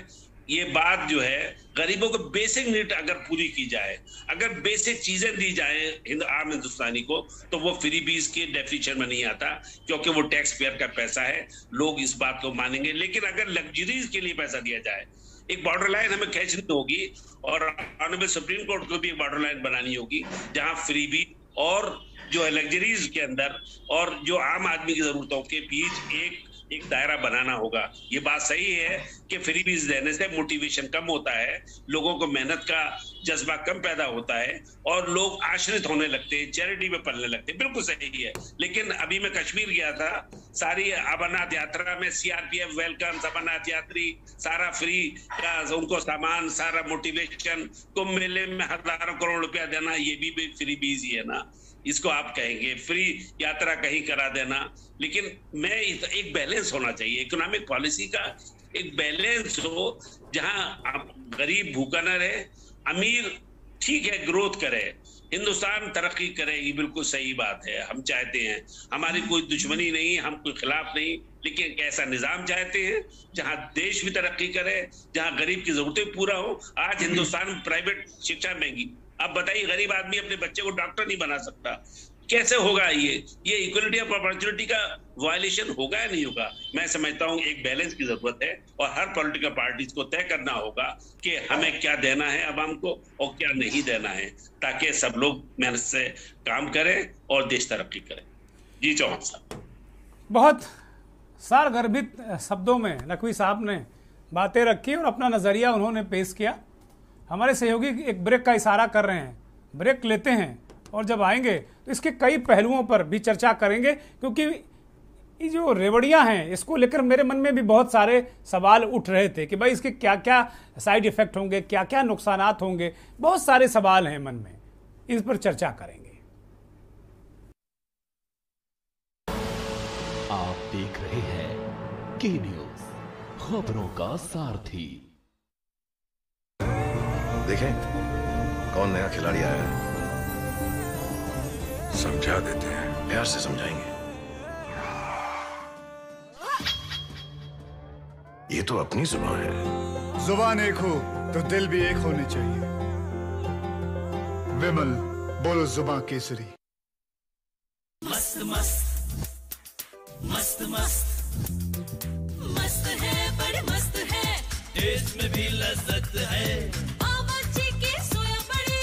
ये बात जो है, गरीबों को बेसिक नीड अगर पूरी की जाए, अगर बेसिक चीजें दी जाए आम हिंदुस्तानी को, तो वो फ्री बीज के डेफिनेशन में नहीं आता, क्योंकि वो टैक्स पेयर का पैसा है, लोग इस बात को मानेंगे। लेकिन अगर लग्जरीज के लिए पैसा दिया जाए, एक बॉर्डर लाइन हमें खींचनी होगी और ऑनरेबल सुप्रीम कोर्ट को भी एक बॉर्डर लाइन बनानी होगी जहां फ्रीबी और जो है लग्जरीज के अंदर और जो आम आदमी की जरूरतों के बीच एक दायरा बनाना होगा। ये बात सही है कि फ्रीबीज देने से मोटिवेशन कम होता है, लोगों को मेहनत का जज्बा कम पैदा होता है और लोग आश्रित होने लगते हैं, चैरिटी में पलने लगते हैं। बिल्कुल सही है। लेकिन अभी मैं कश्मीर गया था, सारी अमरनाथ यात्रा में सीआरपीएफ वेलकम, अमरनाथ यात्री सारा फ्री का, उनको सामान, सारा मोटिवेशन, कुंभ मेले में हजारों करोड़ रुपया देना, ये भी फ्रीबीज ही है ना। इसको आप कहेंगे फ्री यात्रा कहीं करा देना। लेकिन एक बैलेंस होना चाहिए, इकोनॉमिक पॉलिसी का एक बैलेंस हो जहां गरीब भूखा न रहे, अमीर ठीक है ग्रोथ करे, हिंदुस्तान तरक्की करे। ये बिल्कुल सही बात है, हम चाहते हैं, हमारी कोई दुश्मनी नहीं, हम कोई खिलाफ नहीं, लेकिन एक ऐसा निजाम चाहते हैं जहां देश भी तरक्की करे, जहां गरीब की जरूरतें पूरा हो। आज हिंदुस्तान में प्राइवेट शिक्षा महंगी, अब बताइए गरीब आदमी अपने बच्चे को डॉक्टर नहीं बना सकता, कैसे होगा? ये इक्वलिटी ऑफ अपॉर्चुनिटी का वायलेशन होगा या नहीं होगा। मैं समझता हूँ एक बैलेंस की जरूरत है और हर पॉलिटिकल पार्टीज को तय करना होगा कि हमें क्या देना है आवाम को और क्या नहीं देना है, ताकि सब लोग मेहनत से काम करें और देश तरक्की करे। जी चौहान साहब। बहुत सारगर्भित शब्दों में नकवी साहब ने बातें रखी और अपना नज़रिया उन्होंने पेश किया। हमारे सहयोगी एक ब्रेक का इशारा कर रहे हैं, ब्रेक लेते हैं और जब आएंगे तो इसके कई पहलुओं पर भी चर्चा करेंगे, क्योंकि ये जो रेवड़ियां हैं इसको लेकर मेरे मन में भी बहुत सारे सवाल उठ रहे थे कि भाई इसके क्या क्या साइड इफेक्ट होंगे, क्या क्या नुकसानात होंगे, बहुत सारे सवाल हैं मन में, इस पर चर्चा करेंगे। आप देख रहे हैं के न्यूज, खबरों का सारथी। देखें कौन नया खिलाड़ी आया है, समझा देते हैं, प्यार से समझाएंगे। ये तो अपनी जुबान है। जुबान एक हो तो दिल भी एक होने चाहिए। विमल बोलो जुबान केसरी। मस्त मस्त मस्त मस्त मस्त है, बड़े मस्त है, टेस्ट में भी लज्जत है। बावर्ची की सोया बड़ी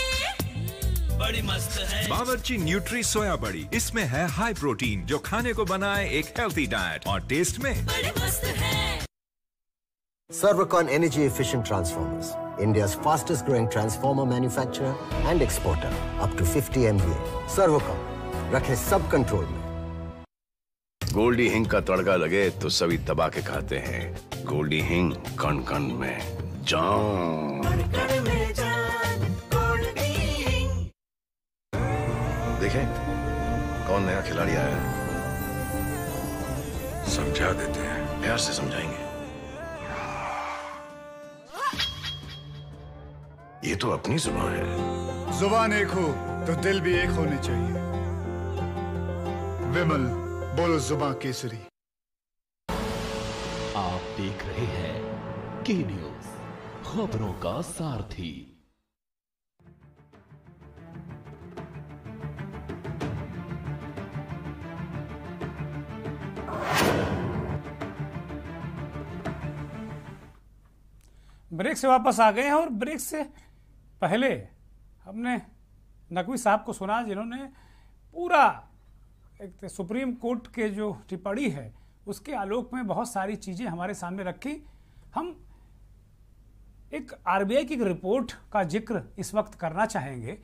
बड़ी मस्त है। बावर्ची न्यूट्री सोया बड़ी, इसमें है हाई प्रोटीन जो खाने को बनाए एक हेल्थी डाइट और टेस्ट में बड़े मस्त है। Servocon Energy Efficient Transformers, India's fastest growing transformer manufacturer and exporter, up to 50 MVA. Servocon, रखे सब कंट्रोल में। गोल्डी हिंग का तड़का लगे तो सभी दबा के खाते हैं। गोल्डी हिंग कण कण में जान। देखें कौन नया खिलाड़ी आया है, समझा देते हैं, प्यार से समझाएंगे। ये तो अपनी जुबान है। जुबान एक हो तो दिल भी एक होने चाहिए। विमल बोलो जुबान केसरी। आप देख रहे हैं के न्यूज, खबरों का सारथी। ब्रेक से वापस आ गए हैं और ब्रेक से पहले हमने नकवी साहब को सुना, जिन्होंने पूरा एक सुप्रीम कोर्ट के जो टिप्पणी है उसके आलोक में बहुत सारी चीज़ें हमारे सामने रखी। हम एक आरबीआई की रिपोर्ट का जिक्र इस वक्त करना चाहेंगे।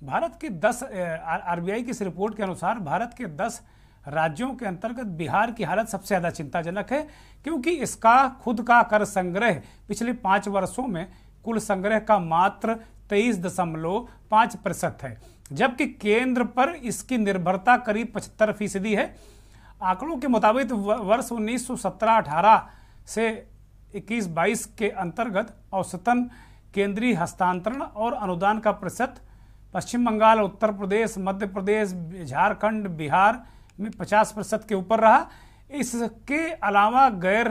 भारत के 10 आरबीआई की इस रिपोर्ट के अनुसार भारत के 10 राज्यों के अंतर्गत बिहार की हालत सबसे ज़्यादा चिंताजनक है, क्योंकि इसका खुद का कर संग्रह पिछले 5 वर्षों में कुल संग्रह का मात्र 23.5% है, जबकि केंद्र पर इसकी निर्भरता करीब 75% है। आंकड़ों के मुताबिक वर्ष 1917-18 से 21-22 के अंतर्गत औसतन केंद्रीय हस्तांतरण और अनुदान का प्रतिशत पश्चिम बंगाल, उत्तर प्रदेश, मध्य प्रदेश, झारखंड, बिहार में 50% के ऊपर रहा। इसके अलावा गैर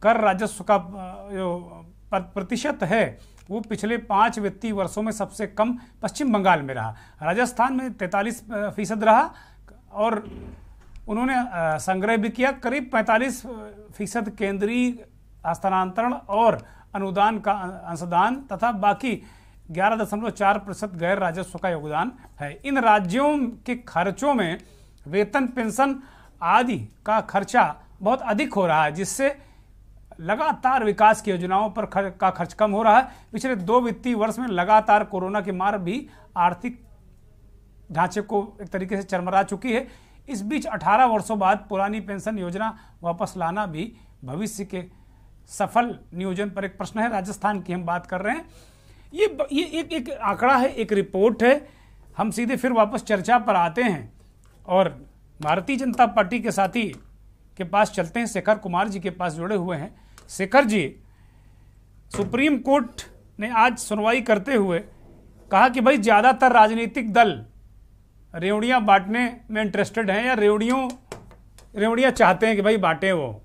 कर राजस्व का जो प्रतिशत है वो पिछले 5 वित्तीय वर्षों में सबसे कम पश्चिम बंगाल में रहा। राजस्थान में 43% रहा और उन्होंने संग्रह भी किया। करीब 45% केंद्रीय हस्तांतरण और अनुदान का अंशदान तथा बाकी 11.4% गैर राजस्व का योगदान है। इन राज्यों के खर्चों में वेतन, पेंशन आदि का खर्चा बहुत अधिक हो रहा है, जिससे लगातार विकास की योजनाओं पर का खर्च कम हो रहा है। पिछले 2 वित्तीय वर्ष में लगातार कोरोना की मार भी आर्थिक ढांचे को एक तरीके से चरमरा चुकी है। इस बीच 18 वर्षों बाद पुरानी पेंशन योजना वापस लाना भी भविष्य के सफल नियोजन पर एक प्रश्न है। राजस्थान की हम बात कर रहे हैं। ये एक आंकड़ा है, एक रिपोर्ट है। हम सीधे फिर वापस चर्चा पर आते हैं और भारतीय जनता पार्टी के साथी के पास चलते हैं। शेखर कुमार जी के पास जुड़े हुए हैं। शेखर जी, सुप्रीम कोर्ट ने आज सुनवाई करते हुए कहा कि भाई ज़्यादातर राजनीतिक दल रेवड़ियाँ बांटने में इंटरेस्टेड हैं या रेवड़ियाँ चाहते हैं कि भाई बांटें वो।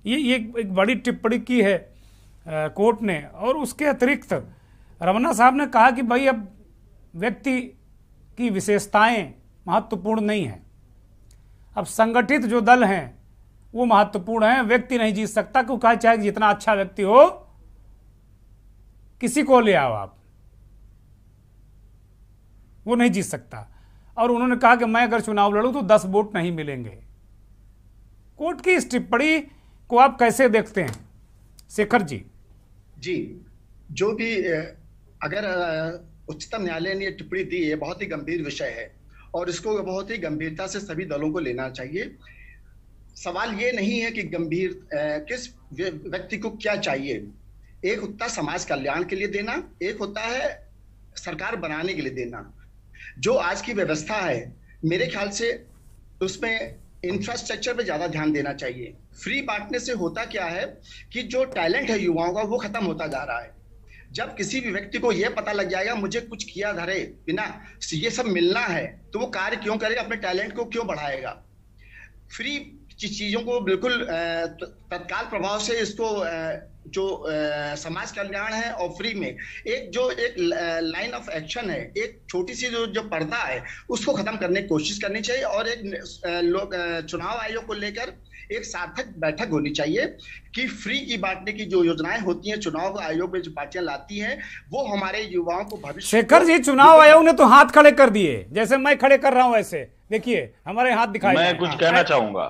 ये एक बड़ी टिप्पणी की है कोर्ट ने। और उसके अतिरिक्त रमन्ना साहब ने कहा कि भाई अब व्यक्ति की विशेषताएं महत्वपूर्ण नहीं हैं। अब संगठित जो दल हैं वो महत्वपूर्ण है, व्यक्ति नहीं जीत सकता, क्योंकि चाहे जितना अच्छा व्यक्ति हो, किसी को ले आओ आप, वो नहीं जीत सकता। और उन्होंने कहा कि मैं अगर चुनाव लड़ूं तो 10 वोट नहीं मिलेंगे। कोर्ट की इस टिप्पणी को आप कैसे देखते हैं शेखर जी? जी, जो भी अगर उच्चतम न्यायालय ने टिप्पणी दी है, बहुत ही गंभीर विषय है और इसको बहुत ही गंभीरता से सभी दलों को लेना चाहिए। सवाल ये नहीं है कि किस व्यक्ति को क्या चाहिए। एक होता है समाज कल्याण के लिए देना, एक होता है सरकार बनाने के लिए देना। जो आज की व्यवस्था है, मेरे ख्याल से उसमें इंफ्रास्ट्रक्चर पे ज्यादा ध्यान देना चाहिए। फ्री बांटने से होता क्या है कि जो टैलेंट है युवाओं का वो खत्म होता जा रहा है। जब किसी भी व्यक्ति को यह पता लग जाएगा मुझे कुछ किया धरे बिना ये सब मिलना है, तो वो कार्य क्यों करेगा, अपने टैलेंट को क्यों बढ़ाएगा। फ्री चीजों को बिल्कुल तत्काल प्रभाव से इसको जो समाज कल्याण है और फ्री में एक लाइन ऑफ एक्शन है, एक छोटी सी जो पर्दा है उसको खत्म करने की कोशिश करनी चाहिए। और एक चुनाव आयोग को लेकर एक सार्थक बैठक होनी चाहिए कि फ्री की बांटने की जो योजनाएं होती हैं चुनाव आयोग में जो पार्टियां लाती हैं वो हमारे युवाओं को भविष्य। शेखर जी, चुनाव आयोग ने तो हाथ खड़े कर दिए, जैसे मैं खड़े कर रहा हूं वैसे देखिए हमारे हाथ दिखाई। मैं कुछ कहना चाहूंगा।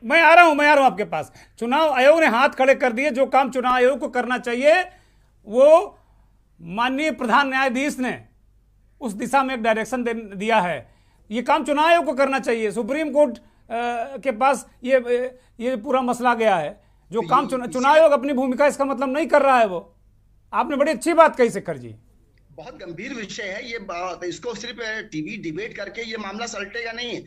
मैं आ रहा हूं आपके पास। चुनाव आयोग ने हाथ खड़े कर दिए। जो काम चुनाव आयोग को करना चाहिए वो माननीय प्रधान न्यायाधीश ने उस दिशा में एक डायरेक्शन दिया है। ये काम चुनाव आयोग को करना चाहिए। सुप्रीम कोर्ट के पास ये पूरा मसला गया है। जो तो काम चुनाव आयोग अपनी भूमिका, इसका मतलब नहीं कर रहा है वो। आपने बड़ी अच्छी बात कही शेखर जी। बहुत गंभीर विषय है ये, इसको सिर्फ टीवी डिबेट करके ये मामला सलटेगा नहीं।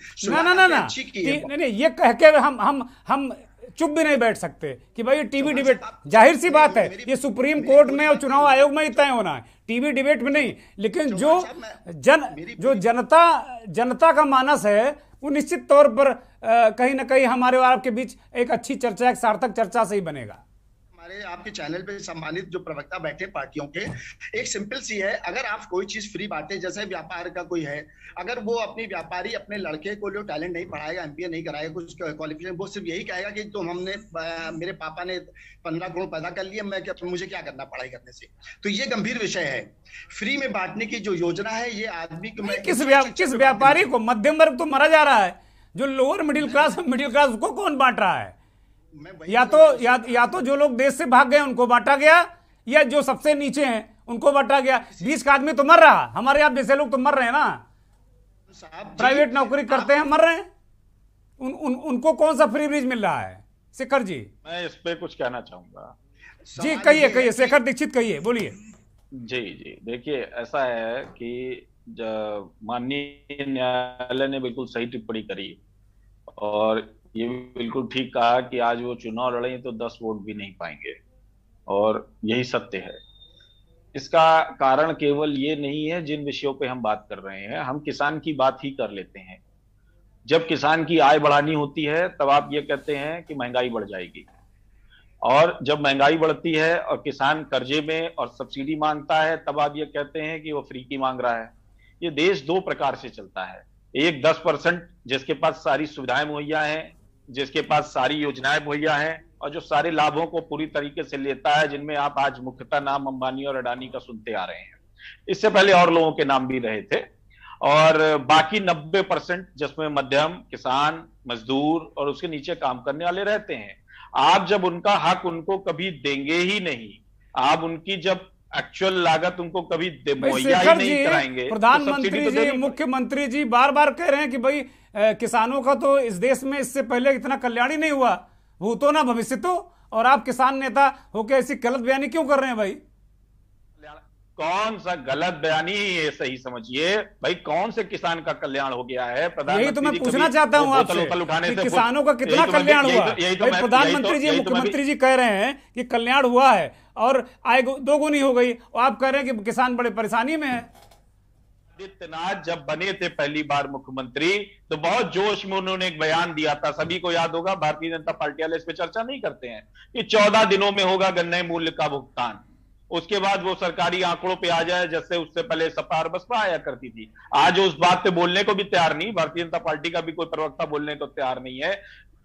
नहीं, ये कह के हम चुप भी नहीं बैठ सकते कि भाई टीवी डिबेट, जाहिर सी बात है ये सुप्रीम कोर्ट में और चुनाव आयोग में ही तय होना है, टीवी डिबेट में नहीं। लेकिन जो जनता का मानस है वो निश्चित तौर पर कहीं ना कहीं हमारे और आपके बीच एक अच्छी चर्चा, एक सार्थक चर्चा से ही बनेगा। हमारे आपके चैनल पे सम्मानित जो प्रवक्ता बैठे पार्टियों के, एक सिंपल सी है, अगर आप कोई चीज फ्री बांटे, जैसे व्यापार का कोई है, अगर वो अपनी व्यापारी अपने लड़के को जो टैलेंट नहीं पढ़ाएगा, एमबीए नहीं कराएगा, कुछ क्वालिफिकेशन, वो सिर्फ यही कहेगा कि तो मेरे पापा ने 15 करोड़ पैदा कर लिए, मुझे क्या करना पढ़ाई करने से। तो ये गंभीर विषय है। फ्री में बांटने की जो योजना है ये आदमी को किस व्यापारी को, मध्यम वर्ग तो मरा जा रहा है, जो लोअर मिडिल क्लास उसको कौन बांट रहा है? या तो जो लोग देश से भाग गए उनको बांटा गया, या जो सबसे नीचे हैं उनको बांटा गया। 20 का आदमी तो मर रहा, हमारे यहाँ जैसे लोग तो मर रहे हैं ना, प्राइवेट नौकरी करते हैं, मर रहे हैं, उनको कौन सा फ्री ब्रिज मिल रहा है? शेखर जी, मैं इस पे कुछ कहना चाहूंगा। जी कहिए, शेखर दीक्षित कहिए, बोलिए। जी, देखिए ऐसा है कि माननीय न्यायालय ने बिल्कुल सही टिप्पणी करी और ये बिल्कुल ठीक कहा कि आज वो चुनाव लड़ें तो 10 वोट भी नहीं पाएंगे, और यही सत्य है। इसका कारण केवल ये नहीं है जिन विषयों पे हम बात कर रहे हैं, हम किसान की बात ही कर लेते हैं। जब किसान की आय बढ़ानी होती है तब आप ये कहते हैं कि महंगाई बढ़ जाएगी, और जब महंगाई बढ़ती है और किसान कर्जे में और सब्सिडी मांगता है तब आप ये कहते हैं कि वो फ्री की मांग रहा है। ये देश दो प्रकार से चलता है। एक 10% जिसके पास सारी सुविधाएं मुहैया हैं, जिसके पास सारी योजनाएं मुहैया हैं और जो सारे लाभों को पूरी तरीके से लेता है, जिनमें आप आज मुख्यतः नाम अंबानी और अडानी का सुनते आ रहे हैं। इससे पहले और लोगों के नाम भी रहे थे। और बाकी 90% जिसमें मध्यम, किसान, मजदूर और उसके नीचे काम करने वाले रहते हैं। आप जब उनका हक उनको कभी देंगे ही नहीं, आप उनकी जब एक्चुअल लागत उनको कभी मुहैया ही नहीं कराएंगे। प्रधानमंत्री जी, मुख्यमंत्री जी बार बार कह रहे हैं कि भाई किसानों का तो इस देश में इससे पहले इतना कल्याण ही नहीं हुआ, भूतो ना भविष्य तो, और आप किसान नेता होकर ऐसी गलत बयानी क्यों कर रहे हैं भाई? कौन सा गलत बयानी है, सही समझिए भाई, कौन से किसान का कल्याण हो गया है? यही तो मैं पूछना चाहता हूं आपसे कि किसानों का कितना कल्याण हुआ? प्रधानमंत्री जी, मुख्यमंत्री जी कह रहे हैं कि कल्याण हुआ है और आय दोगुनी हो गई, और आप कह रहे हैं कि किसान बड़े परेशानी में है। आदित्यनाथ जब बने थे पहली बार मुख्यमंत्री तो बहुत जोश में उन्होंने एक बयान दिया था, सभी को याद होगा, भारतीय जनता पार्टी वाले इस पे चर्चा नहीं करते हैं, कि 14 दिनों में होगा गन्ने मूल्य का भुगतान। उसके बाद वो सरकारी आंकड़ों पे आ जाए, जैसे उससे पहले सपा और बसपा आया करती थी। आज उस बात पे बोलने को भी तैयार नहीं, भारतीय जनता पार्टी का भी कोई प्रवक्ता बोलने को तैयार नहीं है।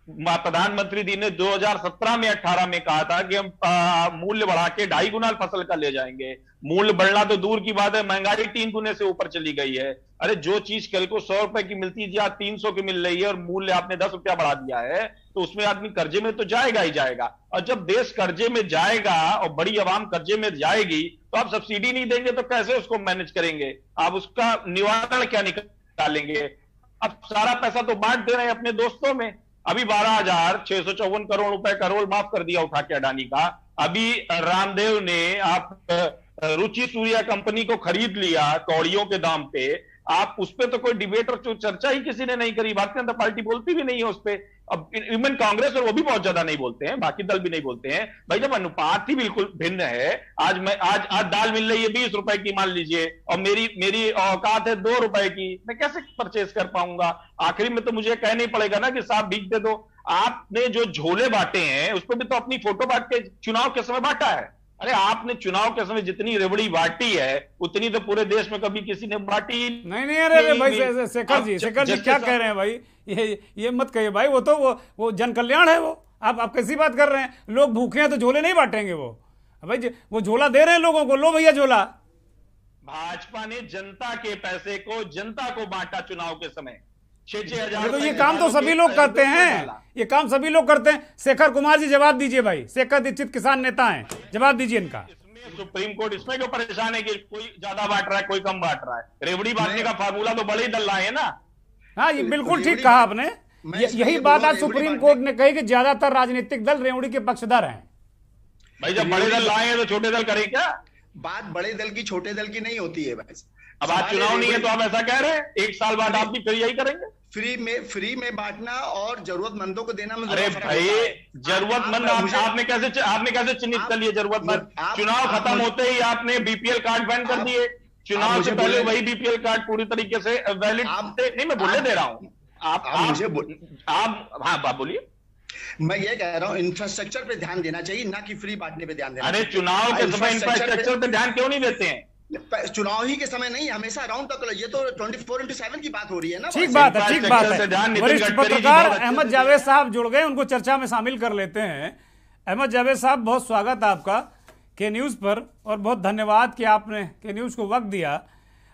प्रधानमंत्री जी ने 2017 में 18 में कहा था कि हम मूल्य बढ़ा के 2.5 गुना फसल का ले जाएंगे। मूल्य बढ़ना तो दूर की बात है, महंगाई 3 गुने से ऊपर चली गई है। अरे जो चीज कल को 100 रुपए की मिलती थी आज 300 की मिल रही है और मूल्य आपने 10 रुपया बढ़ा दिया है, तो उसमें आदमी कर्जे में तो जाएगा ही जाएगा। और जब देश कर्जे में जाएगा और बड़ी आवाम कर्जे में जाएगी तो आप सब्सिडी नहीं देंगे तो कैसे उसको मैनेज करेंगे? आप उसका निवारण क्या निकालेंगे? अब सारा पैसा तो बांट दे रहे हैं अपने दोस्तों में। अभी 12,654 करोड़ रुपए का रोल माफ कर दिया उठा के अडानी का। अभी रामदेव ने आप रुचि सूर्या कंपनी को खरीद लिया कौड़ियों के दाम पे। आप उस पर तो कोई डिबेट और चर्चा ही किसी ने नहीं करी। भारतीय जनता पार्टी बोलती भी नहीं है उस पर। अब इवन कांग्रेस और वो भी बहुत ज्यादा नहीं बोलते हैं, बाकी दल भी नहीं बोलते हैं। भाई जब अनुपात ही बिल्कुल भिन्न है, आज दाल मिल रही है 20 रुपए की मान लीजिए और मेरी औकात है 2 रुपए की, मैं कैसे परचेज कर पाऊंगा? आखिरी में तो मुझे कहना ही पड़ेगा ना कि साहब बीज दे दो। आपने जो झोले बांटे हैं उस पर भी तो अपनी फोटो बांट के चुनाव के समय बांटा है। अरे आपने चुनाव के समय जितनी रेवड़ी बांटी है उतनी तो पूरे देश में कभी किसी ने बांटी नहीं। अरे भाई शेखर जी क्या कह रहे हैं भाई? ये मत कहिए भाई, वो जन कल्याण है। वो आप कैसी बात कर रहे हैं? लोग भूखे हैं तो झोले नहीं बांटेंगे वो भाई? वो झोला दे रहे हैं लोगों को, लो भैया झोला। भाजपा ने जनता के पैसे को जनता को बांटा चुनाव के समय। 6,000 तो ये काम तो सभी लोग करते हैं, ये काम सभी लोग करते हैं। शेखर कुमार जी जवाब दीजिए भाई, शेखर दीक्षित किसान नेता हैं, जवाब दीजिए इनका। सुप्रीम कोर्ट इसमें क्यों परेशान है कि कोई ज्यादा बांट रहा है कोई कम बांट रहा है? रेवड़ी बांटने का फार्मूला तो बड़े ही दल लाए ना। हाँ, ये बिल्कुल ठीक कहा आपने। यही बात आज सुप्रीम कोर्ट ने कही कि ज्यादातर राजनीतिक दल रेवड़ी के पक्षधर हैं। भाई जब बड़े दल लाए हैं तो छोटे दल करें क्या? बात बड़े दल की छोटे दल की नहीं होती है भाई। अब आज चुनाव नहीं है तो आप ऐसा कह रहे हैं? 1 साल बाद आप भी फिर यही करेंगे? फ्री में बांटना और जरूरतमंदों को देना में अरे भाई जरूरतमंद आपने कैसे चिन्हित कर लिए जरूरतमंद? चुनाव खत्म होते ही आपने बीपीएल कार्ड बैन कर दिए। चुनाव से पहले वही बीपीएल कार्ड पूरी तरीके से वैलिड नहीं, मैं बोलने दे रहा हूँ। आप बोलिए। मैं ये कह रहा हूँ इंफ्रास्ट्रक्चर पे ध्यान देना चाहिए, ना कि फ्री बांटने पे ध्यान देना। अरे चुनाव के समय इंफ्रास्ट्रक्चर पे ध्यान क्यों नहीं देते हैं? चुनाव ही के समय नहीं, हमेशा अराउंड तक। ये तो 24/7 की बात हो रही है ना। ठीक बात है। वरिष्ठ पत्रकार अहमद जावेद साहब जुड़ गए, उनको चर्चा में शामिल कर लेते हैं। अहमद जावेद साहब, बहुत स्वागत आपका के न्यूज पर और बहुत धन्यवाद कि आपने के न्यूज को वक्त दिया।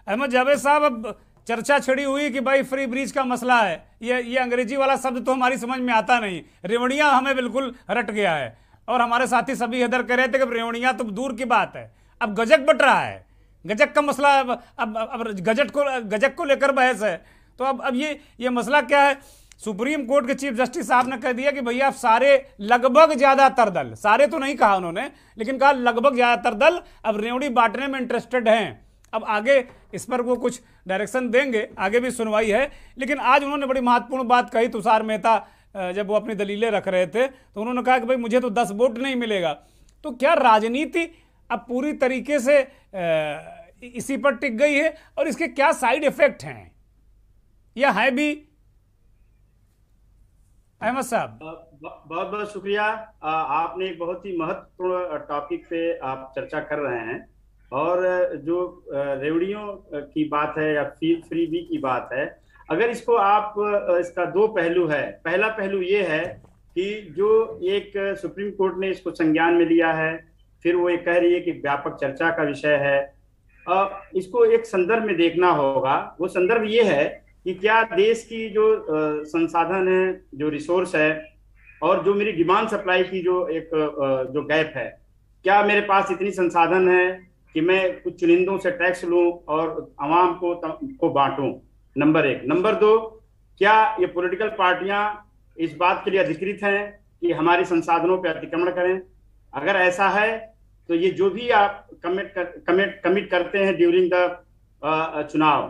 अहमद जावेद साहब, अब चर्चा छिड़ी हुई कि भाई फ्री ब्रिज का मसला है। ये अंग्रेजी वाला शब्द तो हमारी समझ में आता नहीं। रेवड़ियां हमें बिल्कुल रट गया है और हमारे साथी सभी इधर कह रहे थे कि रेवड़ियां तो दूर की बात है, अब गजक बट रहा है। गजक का मसला अब गजक को लेकर बहस है। तो अब ये मसला क्या है? सुप्रीम कोर्ट के चीफ जस्टिस साहब ने कह दिया कि भैया सारे लगभग ज्यादातर दल, सारे तो नहीं कहा उन्होंने, लेकिन कहा लगभग ज्यादातर दल अब रेवड़ी बांटने में इंटरेस्टेड हैं। अब आगे इस पर वो कुछ डायरेक्शन देंगे, आगे भी सुनवाई है। लेकिन आज उन्होंने बड़ी महत्वपूर्ण बात कही। तुषार मेहता जब वो अपनी दलीलें रख रहे थे तो उन्होंने कहा कि भाई मुझे तो 10 वोट नहीं मिलेगा। तो क्या राजनीति अब पूरी तरीके से इसी पर टिक गई है और इसके क्या साइड इफेक्ट हैं या है भी? अहमद साहब, बहुत बहुत शुक्रिया। आपने एक बहुत ही महत्वपूर्ण टॉपिक पे आप चर्चा कर रहे हैं और जो रेवड़ियों की बात है या फ्री बी की बात है, अगर इसको आप इसका 2 पहलू है। पहला पहलू ये है कि जो एक सुप्रीम कोर्ट ने इसको संज्ञान में लिया है, फिर वो ये कह रही है कि व्यापक चर्चा का विषय है। इसको एक संदर्भ में देखना होगा। वो संदर्भ ये है कि क्या देश की जो संसाधन है, जो रिसोर्स है और जो मेरी डिमांड सप्लाई की जो गैप है, क्या मेरे पास इतनी संसाधन है कि मैं कुछ चुनिंदों से टैक्स लूं और आवाम को बांटूं? नंबर 1। नंबर 2, क्या ये पॉलिटिकल पार्टियां इस बात के लिए अधिकृत हैं कि हमारे संसाधनों पर अतिक्रमण करें? अगर ऐसा है तो ये जो भी आप कमिट करते हैं ड्यूरिंग द चुनाव,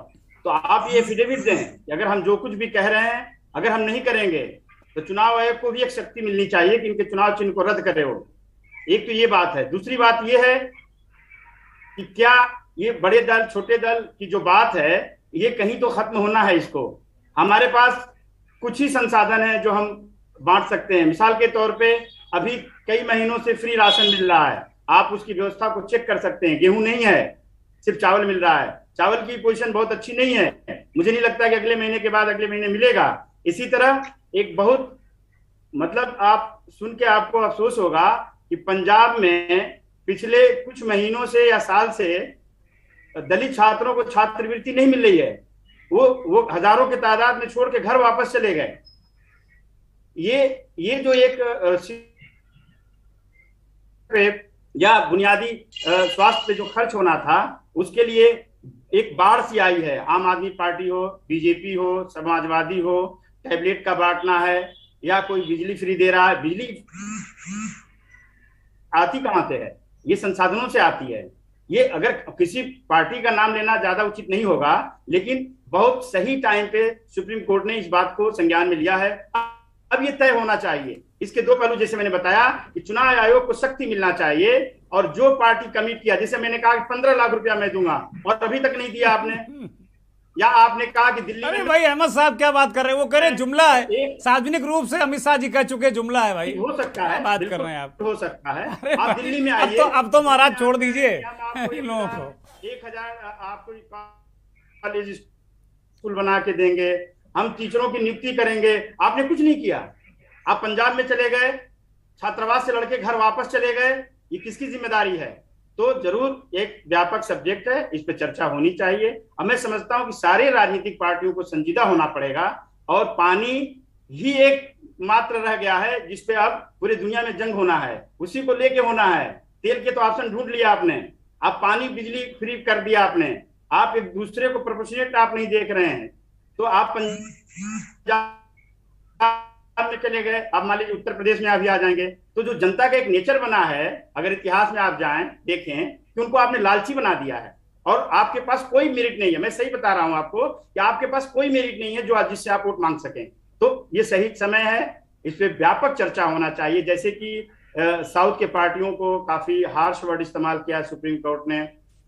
तो आप ये एफिडेविट दें कि अगर हम जो कुछ भी कह रहे हैं अगर हम नहीं करेंगे तो चुनाव आयोग को भी एक शक्ति मिलनी चाहिए कि इनके चुनाव चिन्ह को रद्द करे वो। एक तो ये बात है। दूसरी बात ये है कि क्या ये बड़े दल छोटे दल की जो बात है ये कहीं तो खत्म होना है। इसको हमारे पास कुछ ही संसाधन है जो हम बांट सकते हैं। मिसाल के तौर पे अभी कई महीनों से फ्री राशन मिल रहा है, आप उसकी व्यवस्था को चेक कर सकते हैं। गेहूं नहीं है, सिर्फ चावल मिल रहा है। चावल की पोजीशन बहुत अच्छी नहीं है, मुझे नहीं लगता कि अगले महीने के बाद अगले महीने मिलेगा। इसी तरह एक बहुत मतलब आप सुन के आपको अफसोस होगा कि पंजाब में पिछले कुछ महीनों से या साल से दलित छात्रों को छात्रवृत्ति नहीं मिल रही है। वो हजारों की तादाद में छोड़ के घर वापस चले गए। ये जो एक या बुनियादी स्वास्थ्य पे जो खर्च होना था उसके लिए एक बाढ़ सी आई है। आम आदमी पार्टी हो, बीजेपी हो, समाजवादी हो, टैबलेट का बांटना है या कोई बिजली फ्री दे रहा है। बिजली आती कहां से है? ये संसाधनों से आती है। ये अगर किसी पार्टी का नाम लेना ज्यादा उचित नहीं होगा, लेकिन बहुत सही टाइम पे सुप्रीम कोर्ट ने इस बात को संज्ञान में लिया है। अब ये तय होना चाहिए। इसके दो पहलू, जैसे मैंने बताया कि चुनाव आयोग को सख्ती मिलना चाहिए और जो पार्टी कमिट किया, जैसे मैंने कहा कि 15 लाख रुपया मैं दूंगा और अभी तक नहीं दिया आपने, या आपने कहा कि दिल्ली अरे भाई अहमद साहब क्या बात कर रहे हैं? वो कह रहे जुमला है, सार्वजनिक रूप से अमित शाह जी कह चुके जुमला है भाई। हो सकता है, बात कर रहे हैं आप। हो सकता है। आप दिल्ली में आइए। अब तो महाराज छोड़ दीजिए इन लोगों को। 1000 आपको कॉलेज स्कूल बना के देंगे, हम टीचरों की नियुक्ति करेंगे। आपने कुछ नहीं किया। आप पंजाब में चले गए, छात्रावास से लड़के घर वापस चले गए। ये किसकी जिम्मेदारी है? तो जरूर एक व्यापक सब्जेक्ट है, इस पे चर्चा होनी चाहिए। अब मैं समझता हूं कि सारे राजनीतिक पार्टियों को संजीदा होना पड़ेगा और पानी ही एक मात्र रह गया है जिसपे अब पूरी दुनिया में जंग होना है, उसी को लेके होना है। तेल के तो ऑप्शन ढूंढ लिया आपने, अब पानी बिजली फ्री कर दिया आपने। आप एक दूसरे को प्रोपोर्शनेट आप नहीं देख रहे हैं। तो आप पंजाब में चले गए, आप मान लीजिए उत्तर प्रदेश में अभी आ जाएंगे। तो जो जनता का एक नेचर बना है, अगर इतिहास में आप जाएं देखें कि उनको आपने लालची बना दिया है और आपके पास कोई मेरिट नहीं है। मैं सही बता रहा हूं आपको कि आपके पास कोई मेरिट नहीं है जो आज जिससे आप वोट मांग सकें। तो ये सही समय है, इस पे व्यापक चर्चा होना चाहिए। जैसे कि साउथ के पार्टियों को काफी हार्श वर्ड इस्तेमाल किया सुप्रीम कोर्ट ने,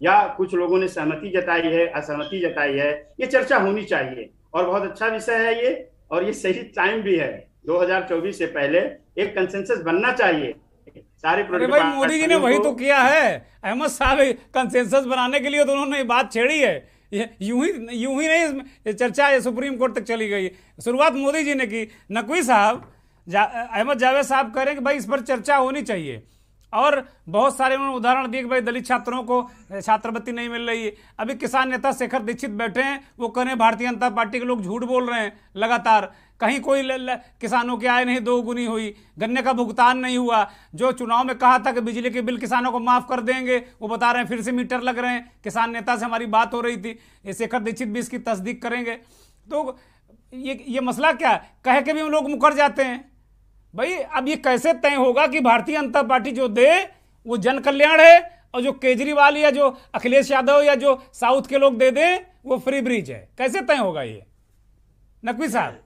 या कुछ लोगों ने सहमति जताई है, असहमति जताई है। ये चर्चा होनी चाहिए और बहुत अच्छा विषय है ये, और ये सही टाइम भी है। 2024 से पहले एक कंसेंसस बनना चाहिए सारे। अरे भाई मोदी जी ने वही तो किया है। अहमद साहब कंसेंसस बनाने के लिए तो उन्होंने बात छेड़ी है। यूं ही नहीं चर्चा सुप्रीम कोर्ट तक चली गई। शुरुआत मोदी जी ने की। नकवी साहब, अहमद जावेद साहब कह रहे हैं कि भाई इस पर चर्चा होनी चाहिए। और बहुत सारे उन्होंने उदाहरण दिए कि भाई दलित छात्रों को छात्रवृत्ति नहीं मिल रही है। अभी किसान नेता शेखर दीक्षित बैठे हैं, वो कह रहे हैं भारतीय जनता पार्टी के लोग झूठ बोल रहे हैं लगातार। कहीं कोई किसानों की आय नहीं दोगुनी हुई, गन्ने का भुगतान नहीं हुआ। जो चुनाव में कहा था कि बिजली के बिल किसानों को माफ कर देंगे, वो बता रहे हैं फिर से मीटर लग रहे हैं। किसान नेता से हमारी बात हो रही थी, शेखर दीक्षित भी इसकी तस्दीक करेंगे। तो ये मसला क्या है? कह के भी हम लोग मुकर जाते हैं। भाई अब ये कैसे तय होगा कि भारतीय जनता पार्टी जो दे वो जन कल्याण है, और जो केजरीवाल या जो अखिलेश यादव या जो साउथ के लोग दे दें वो फ्री ब्रिज है? कैसे तय होगा ये नकवी साहब?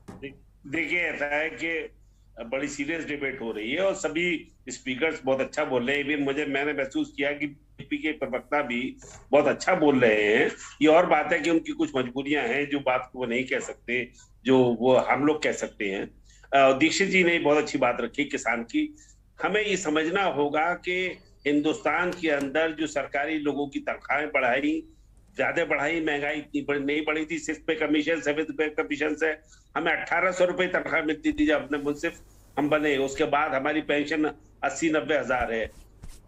देखिए, ऐसा है कि बड़ी सीरियस डिबेट हो रही है और सभी स्पीकर्स बहुत अच्छा बोल रहे हैं। इवन मैंने महसूस किया कि बीजेपी के प्रवक्ता भी बहुत अच्छा बोल रहे हैं। ये और बात है कि उनकी कुछ मजबूरियां हैं जो बात को वो नहीं कह सकते, जो वो हम लोग कह सकते हैं। दीक्षित जी ने बहुत अच्छी बात रखी किसान की। हमें ये समझना होगा कि हिंदुस्तान के अंदर जो सरकारी लोगों की तनख्वाहें बढ़ाई, ज्यादा बढ़ाई, महंगाई इतनी नहीं बढ़ी थी। 6 पे कमीशन, 7 पे कमीशन से हमें 1800 रुपए तनख्वाह मिलती थी जब अपने मुंसिफ हम बने। उसके बाद हमारी पेंशन 80-90 हजार है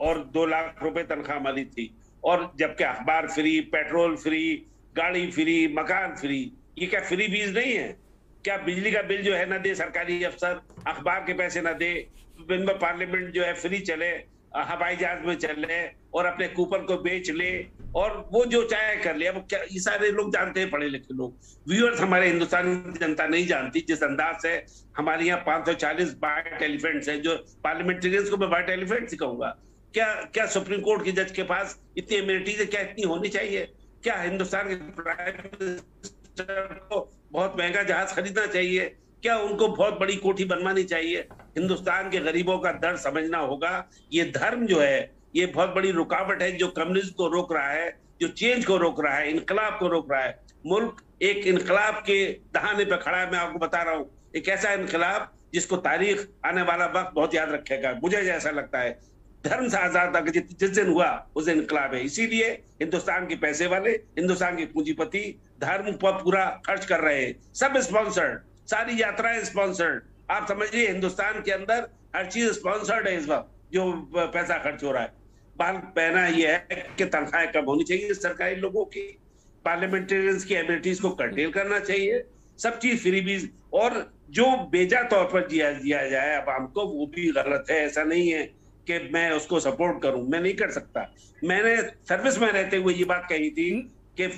और 2 लाख रुपए तनख्वाह हमारी थी। और जबकि अखबार फ्री, पेट्रोल फ्री, गाड़ी फ्री, मकान फ्री। ये क्या फ्री बीज नहीं है? क्या बिजली का बिल जो है ना दे सरकारी अफसर, अखबार के पैसे ना दे, मेंबर पार्लियामेंट जो है फ्री चले, हवाई जहाज में चले और अपने कूपन को बेच ले और वो जो चाहे कर ले। अब क्या ये सारे लोग जानते हैं, पढ़े लिखे लोग, व्यूअर्स हमारे हिंदुस्तान की जनता नहीं जानती जिस अंदाज से हमारे यहाँ 540 वाइट एलिफेंट्स हैं। जो पार्लियामेंटेरियंस को मैं वाइट एलिफेंट्स ही कहूंगा। क्या सुप्रीम कोर्ट के जज के पास इतनी इम्यूनिटीज है? क्या इतनी होनी चाहिए? क्या हिंदुस्तान के प्राइम मिनिस्टर को बहुत महंगा जहाज खरीदना चाहिए? क्या उनको बहुत बड़ी कोठी बनवानी चाहिए? हिंदुस्तान के गरीबों का दर्द समझना होगा। ये धर्म जो है ये बहुत बड़ी रुकावट है जो कम्युनिज्म को रोक रहा है, जो चेंज को रोक रहा है, इनकलाब को रोक रहा है। मुल्क एक इनकलाब के दहाने पे खड़ा है। मैं आपको बता रहा हूँ, एक ऐसा इनकलाब जिसको तारीख आने वाला वक्त बहुत याद रखेगा। मुझे ऐसा लगता है धर्म से आजाद अगर जिस दिन हुआ उस दिन इनकलाब है। इसीलिए हिंदुस्तान के पैसे वाले, हिंदुस्तान के पूंजीपति धर्म पर पूरा खर्च कर रहे हैं, सब स्पॉन्सर्ड, सारी यात्राएं स्पॉन्सर्ड। आप समझिए हिंदुस्तान के अंदर हर चीज स्पॉन्सर्ड है इस वक्त, जो पैसा खर्च हो रहा है। बाल पहना यह है कि तनख्वाहें कम होनी चाहिए सरकारी लोगों की, पार्लियामेंटेरियंस की एबिलिटीज को कंटेन करना चाहिए, सब चीज फ्रीबीज, और जो बेजा तौर पर दिया जाए अब हमको वो भी गलत है। ऐसा नहीं है कि मैं उसको सपोर्ट करूं, मैं नहीं कर सकता। मैंने सर्विस में रहते हुए ये बात कही थी कि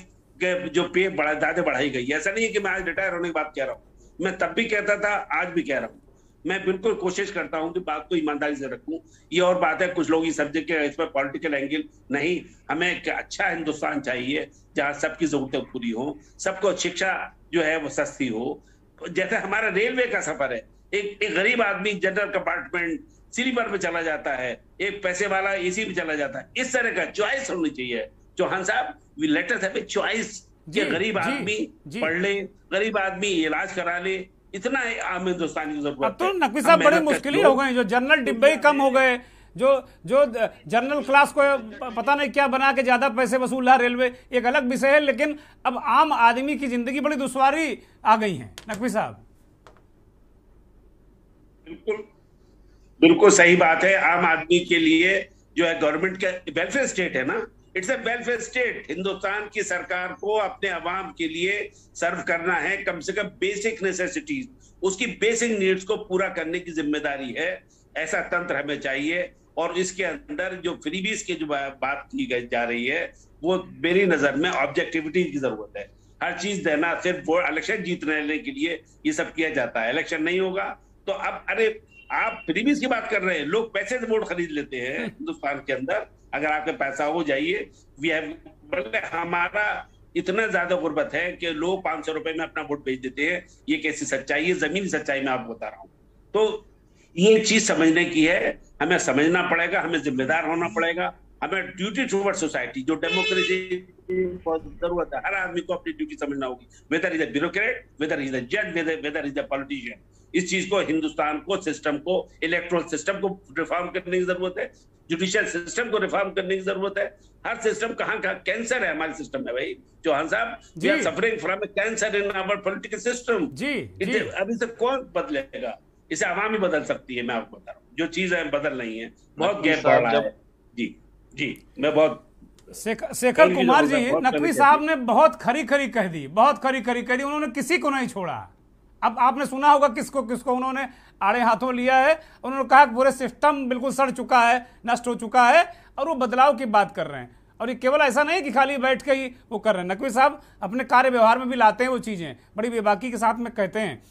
जो पे ज्यादा बढ़ाई गई, ऐसा नहीं है कि मैं आज रिटायर होने की बात कह रहा हूँ, मैं तब भी कहता था, आज भी कह रहा हूँ। मैं बिल्कुल कोशिश करता हूं कि बात को ईमानदारी से रखूं। ये और बात है, कुछ लोग इस सब्जेक्ट के इसमें पॉलिटिकल एंगल नहीं, हमें एक अच्छा हिंदुस्तान चाहिए जहां सबकी जरूरतें पूरी हो, सबको शिक्षा जो है वो सस्ती हो। जैसे हमारा रेलवे का सफर है, एक गरीब आदमी जनरल कंपार्टमेंट स्लीपर में चला जाता है, एक पैसे वाला एसी में चला जाता है। इस तरह का चॉइस होनी चाहिए। Chauhan sahab, we let us have a choice कि गरीब आदमी पढ़ ले, गरीब आदमी इलाज करा ले, इतना आम हिंदुस्तान की जरूरत है। अब तो नकवी साहब बड़ी मुश्किल ही हो गई, जो जनरल डिब्बे ही कम हो गए, जो जनरल क्लास को पता नहीं क्या बना के ज्यादा पैसे वसूल रहा रेलवे, एक अलग विषय है, लेकिन अब आम आदमी की जिंदगी बड़ी दुश्वारी आ गई है। नकवी साहब बिल्कुल सही बात है। आम आदमी के लिए जो है गवर्नमेंट का वेलफेयर स्टेट है ना, it's a welfare state. Hindustan की सरकार को अपने अवाम के लिए सर्व करना है, कम से कम बेसिक नेसेसिटीज, उसकी बेसिक नीड्स को पूरा करने की जिम्मेदारी है। ऐसा तंत्र हमें चाहिए, और इसके अंदर जो फ्रीबीज की जो बात की जा रही है, वो मेरी नजर में ऑब्जेक्टिविटी की जरूरत है। हर चीज देना सिर्फ वो इलेक्शन जीतने के लिए ये सब किया जाता है, इलेक्शन नहीं होगा तो अब अरे आप फ्रीबीज की बात कर रहे हैं, लोग पैसे से वोट खरीद लेते हैं हिंदुस्तान के अंदर। अगर आपके पैसा हो जाइए, हमारा इतना ज्यादा गुर्बत है कि लोग 500 रुपए में अपना वोट बेच देते हैं। ये कैसी सच्चाई है? जमीनी सच्चाई में आपको बता रहा हूं। तो ये चीज समझने की है, हमें समझना पड़ेगा, हमें जिम्मेदार होना पड़ेगा, हमें ड्यूटी टुवर्ड सोसाइटी, जो डेमोक्रेसी जरूरत है, हर आदमी को अपनी ड्यूटी समझना होगी, whether is a bureaucrat, whether is a जज, वेदर इज अ पॉलिटिशियन। इस चीज को, हिंदुस्तान को, सिस्टम को, इलेक्टोरल सिस्टम को रिफॉर्म करने की जरूरत है, जुडिशियल सिस्टम को रिफॉर्म करने की जरूरत है। हर सिस्टम कहाँ कैंसर है हमारे सिस्टम में भाई Chauhan sahab, we are suffering from a cancer in our political system. अभी से कौन बदलेगा? इसे आवाम ही बदल सकती है। मैं आपको बता रहा हूँ, जो चीज है बदल नहीं है, बहुत गैप पड़ रहा है। जी मैं बहुत शेखर कुमार जी, नकवी साहब ने बहुत खरी खरी कह दी, बहुत खरी खरी कह दी, उन्होंने किसी को नहीं छोड़ा। अब आपने सुना होगा किसको किसको उन्होंने आड़े हाथों लिया है। उन्होंने कहा कि पूरे सिस्टम बिल्कुल सड़ चुका है, नष्ट हो चुका है, और वो बदलाव की बात कर रहे हैं। और ये केवल ऐसा नहीं कि खाली बैठ के ही वो कर रहे हैं, नकवी साहब अपने कार्य व्यवहार में भी लाते हैं वो चीज़ें, बड़ी बेबाकी के साथ में कहते हैं।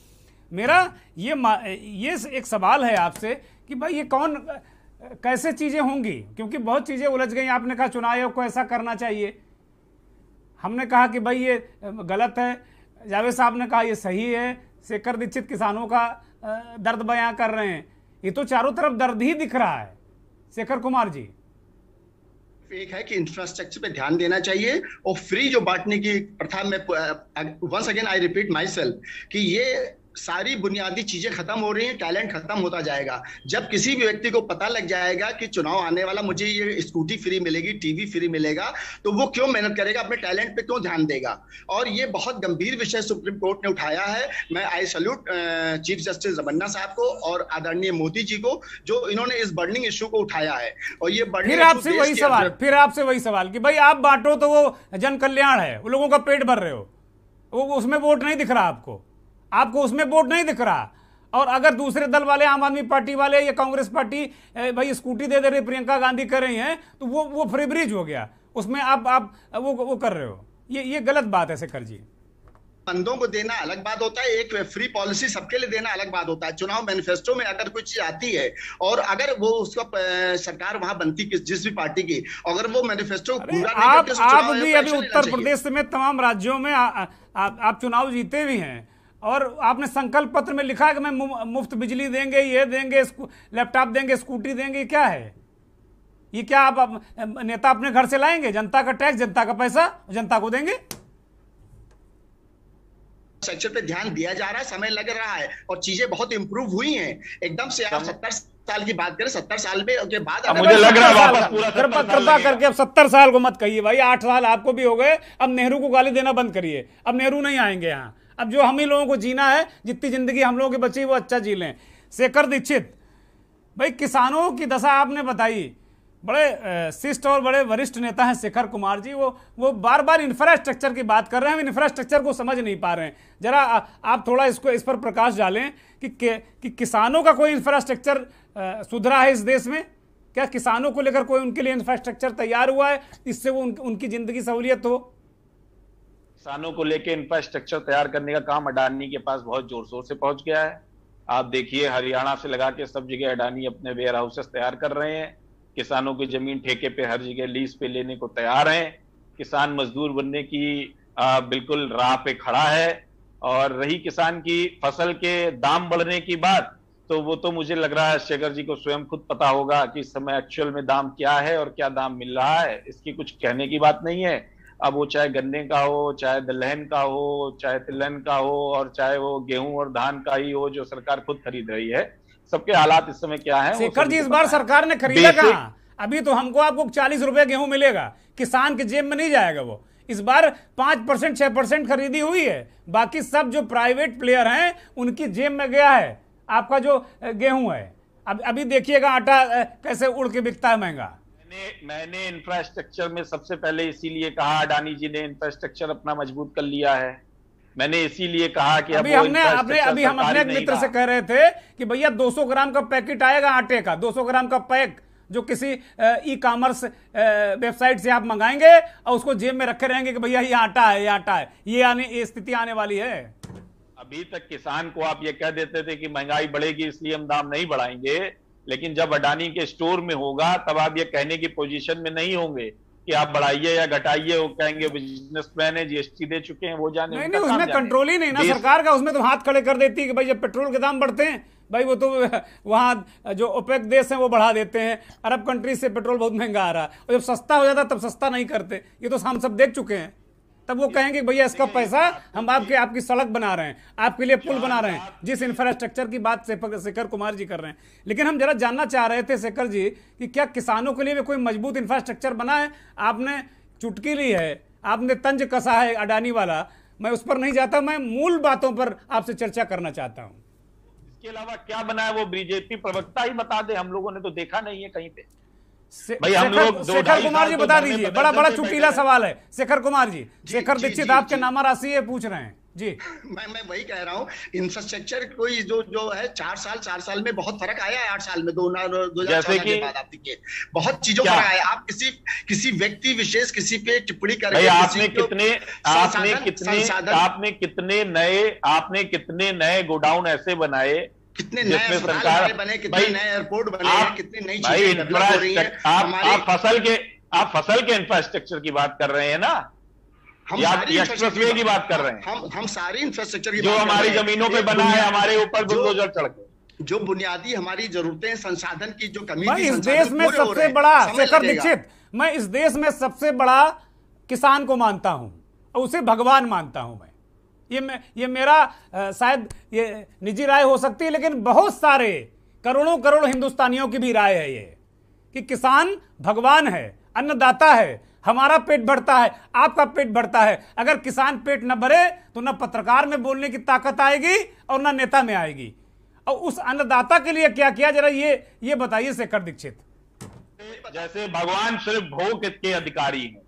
मेरा ये एक सवाल है आपसे कि भाई ये कौन कैसे चीज़ें होंगी, क्योंकि बहुत चीज़ें उलझ गई। आपने कहा चुनाव आयोग को ऐसा करना चाहिए, हमने कहा कि भाई ये गलत है, जावेद साहब ने कहा ये सही है, शेखर दीक्षित किसानों का दर्द बयां कर रहे हैं। ये तो चारों तरफ दर्द ही दिख रहा है। शेखर कुमार जी, एक है कि इंफ्रास्ट्रक्चर पे ध्यान देना चाहिए, और फ्री जो बांटने की प्रथा में, once again I repeat myself कि ये सारी बुनियादी चीजें खत्म हो रही हैं, टैलेंट खत्म होता जाएगा। जब किसी भी व्यक्ति को पता लग जाएगा कि चुनाव आने वाला, मुझे ये स्कूटी फ्री मिलेगी, टीवी फ्री मिलेगा, तो वो क्यों मेहनत करेगा, अपने टैलेंट पे क्यों ध्यान देगा। और ये बहुत गंभीर विषय सुप्रीम कोर्ट ने उठाया है। मैं I salute chief justice Ramana sahab को और आदरणीय मोदी जी को, जो इन्होंने इस बर्निंग इशू को उठाया है। और ये फिर आपसे वही सवाल कि भाई आप बांटो तो वो जन कल्याण है, वो लोगों का पेट भर रहे हो, वो उसमें वोट नहीं दिख रहा आपको उसमें वोट नहीं दिख रहा। और अगर दूसरे दल वाले, आम आदमी पार्टी वाले या कांग्रेस पार्टी भाई स्कूटी दे रही, प्रियंका गांधी कर रही हैं, तो वो फ्री ब्रिज हो गया, उसमें आप वो कर रहे हो। ये गलत बात है शेखर जी। बंदों को देना अलग बात होता है, एक फ्री पॉलिसी सबके लिए देना अलग बात होता है। चुनाव मैनिफेस्टो में अगर कुछ आती है और अगर वो उसका सरकार वहां बनती जिस भी पार्टी की, अगर वो मैनिफेस्टो पूरा नहीं करते, आप भी अभी उत्तर प्रदेश में तमाम राज्यों में आप चुनाव जीते भी हैं, और आपने संकल्प पत्र में लिखा है कि मैं मुफ्त बिजली देंगे, ये देंगे, लैपटॉप देंगे, स्कूटी देंगे। क्या है ये? क्या आप नेता अपने घर से लाएंगे? जनता का टैक्स, जनता का पैसा जनता को देंगे। इंफ्रास्ट्रक्चर पे ध्यान दिया जा रहा है, समय लग रहा है और चीजें बहुत इंप्रूव हुई हैं। एकदम से आप 70 साल की बात करें, 70 साल में के बाद मुझे लग रहा है वापस पूरा कृपा करके अब 70 साल को मत कहिए भाई, 8 साल आपको भी हो गए। अब नेहरू को गाली देना बंद करिए, अब नेहरू नहीं आएंगे यहाँ। अब जो हम ही लोगों को जीना है, जितनी जिंदगी हम लोगों की बची वो अच्छा जी लें। शेखर दीक्षित भाई, किसानों की दशा आपने बताई, बड़े शिष्ट और बड़े वरिष्ठ नेता हैं शेखर कुमार जी। वो बार बार इंफ्रास्ट्रक्चर की बात कर रहे हैं, हम इंफ्रास्ट्रक्चर को समझ नहीं पा रहे हैं। जरा आप थोड़ा इस पर प्रकाश डालें कि किसानों का कोई इंफ्रास्ट्रक्चर सुधरा है इस देश में? क्या किसानों को लेकर कोई उनके लिए इंफ्रास्ट्रक्चर तैयार हुआ है, इससे वो उनकी जिंदगी सहूलियत हो? किसानों को लेकर इंफ्रास्ट्रक्चर तैयार करने का काम अडानी के पास बहुत जोर शोर से पहुंच गया है। आप देखिए, हरियाणा से लगा के सब जगह अडानी अपने वेयर हाउसेस तैयार कर रहे हैं। किसानों की जमीन ठेके पे हर जगह लीज पे लेने को तैयार हैं। किसान मजदूर बनने की बिल्कुल राह पे खड़ा है। और रही किसान की फसल के दाम बढ़ने की बात, तो वो तो मुझे लग रहा है शेखर जी को स्वयं खुद पता होगा कि इस समय एक्चुअल में दाम क्या है और क्या दाम मिल रहा है। इसकी कुछ कहने की बात नहीं है। अब वो चाहे गन्ने का हो, चाहे दलहन का हो, चाहे तिलहन का हो, और चाहे वो गेहूं और धान का ही हो जो सरकार खुद खरीद रही है, सबके हालात इस समय क्या है? शेखर जी, इस बार सरकार ने खरीदा कहाँ? अभी तो आपको 40 रुपए गेहूं मिलेगा, किसान के जेब में नहीं जाएगा वो। इस बार 5% 6% खरीदी हुई है, बाकी सब जो प्राइवेट प्लेयर हैं उनकी जेब में गया है आपका जो गेहूं है। अब अभी देखिएगा आटा कैसे उड़ के बिकता है महंगा। मैंने इंफ्रास्ट्रक्चर में सबसे पहले इसीलिए कहा, अडानी जी ने इंफ्रास्ट्रक्चर अपना मजबूत कर लिया है। मैंने इसीलिए कहा कि अभी हम अपने एक मित्र से कह रहे थे कि भैया 200 ग्राम का पैकेट आएगा आटे का, 200 ग्राम का पैक जो किसी ई कॉमर्स वेबसाइट से आप मंगाएंगे और उसको जेब में रखे रहेंगे कि भैया ये आटा है, ये आटा है। ये स्थिति आने वाली है। अभी तक किसान को आप ये कह देते थे कि महंगाई बढ़ेगी इसलिए हम दाम नहीं बढ़ाएंगे, लेकिन जब अडानी के स्टोर में होगा तब आप ये कहने की पोजीशन में नहीं होंगे कि आप बढ़ाइए या घटाइए। वो कहेंगे बिजनेसमैन है, जीएसटी दे चुके हैं, वो जाने। नहीं, उसमें कंट्रोल ही नहीं ना सरकार का। उसमें तो हाथ खड़े कर देती है कि भाई जब पेट्रोल के दाम बढ़ते हैं, भाई वो तो वहाँ जो ओपेक देश हैं वो बढ़ा देते हैं। अरब कंट्रीज से पेट्रोल बहुत महंगा आ रहा है, और जब सस्ता हो जाता तब सस्ता नहीं करते। ये तो हम सब देख चुके हैं। तब वो कहेंगे भैया इसका पैसा हम आपकी सड़क बना रहे हैं, आपके लिए पुल बना रहे हैं, जिस इंफ्रास्ट्रक्चर की बात शेखर कुमार जी कर रहे हैं। लेकिन हम जरा जानना चाह रहे थे शेखर जी कि क्या किसानों के लिए भी कोई मजबूत इंफ्रास्ट्रक्चर बना है? आपने चुटकी ली है, आपने तंज कसा है अडानी वाला, मैं उस पर नहीं जाता, मैं मूल बातों पर आपसे चर्चा करना चाहता हूं। इसके अलावा क्या बना है वो बीजेपी प्रवक्ता ही बता दे, हम लोगों ने तो देखा नहीं है कहीं पे। भाई हम लोग शेखर कुमार जी बता दीजिए, बड़ा चुटीला सवाल है शेखर कुमार जी। शेखर दीक्षित आपके नामा राशि है पूछ रहे हैं जी। मैं वही कह रहा हूँ, इंफ्रास्ट्रक्चर कोई जो है 4 साल में बहुत फर्क आया है। 8 साल में 2014 के बाद आप देखिए बहुत चीजों पर आया। आप किसी व्यक्ति विशेष किसी पे टिप्पणी करके आपने कितने नए गोडाउन ऐसे बनाए, कितने नए सरकार बने, कितने नए एयरपोर्ट बने, कितनी नई चीजें डेवलप हो रही हैं। आप फसल के इंफ्रास्ट्रक्चर की बात कर रहे हैं ना, हम एक्सप्रेसवे की बात कर रहे हैं। हम सारी इंफ्रास्ट्रक्चर की जो हमारी जमीनों पे बना है, हमारे ऊपर बुलडोजर चढ़ के, जो बुनियादी हमारी जरूरतें, संसाधन की जो कमी थी, इस देश में सबसे बड़ा शेखर दीक्षित, मैं इस देश में सबसे बड़ा किसान को मानता हूं और उसे भगवान मानता हूं मैं। ये मेरा शायद ये निजी राय हो सकती है, लेकिन बहुत सारे करोड़ों हिंदुस्तानियों की भी राय है ये कि किसान भगवान है, अन्नदाता है। हमारा पेट भरता है, आपका पेट भरता है। अगर किसान पेट न भरे तो न पत्रकार में बोलने की ताकत आएगी और न नेता में आएगी। और उस अन्नदाता के लिए क्या किया, जरा ये बताइए शेखर दीक्षित। जैसे भगवान सिर्फ भोग के अधिकारी हैं,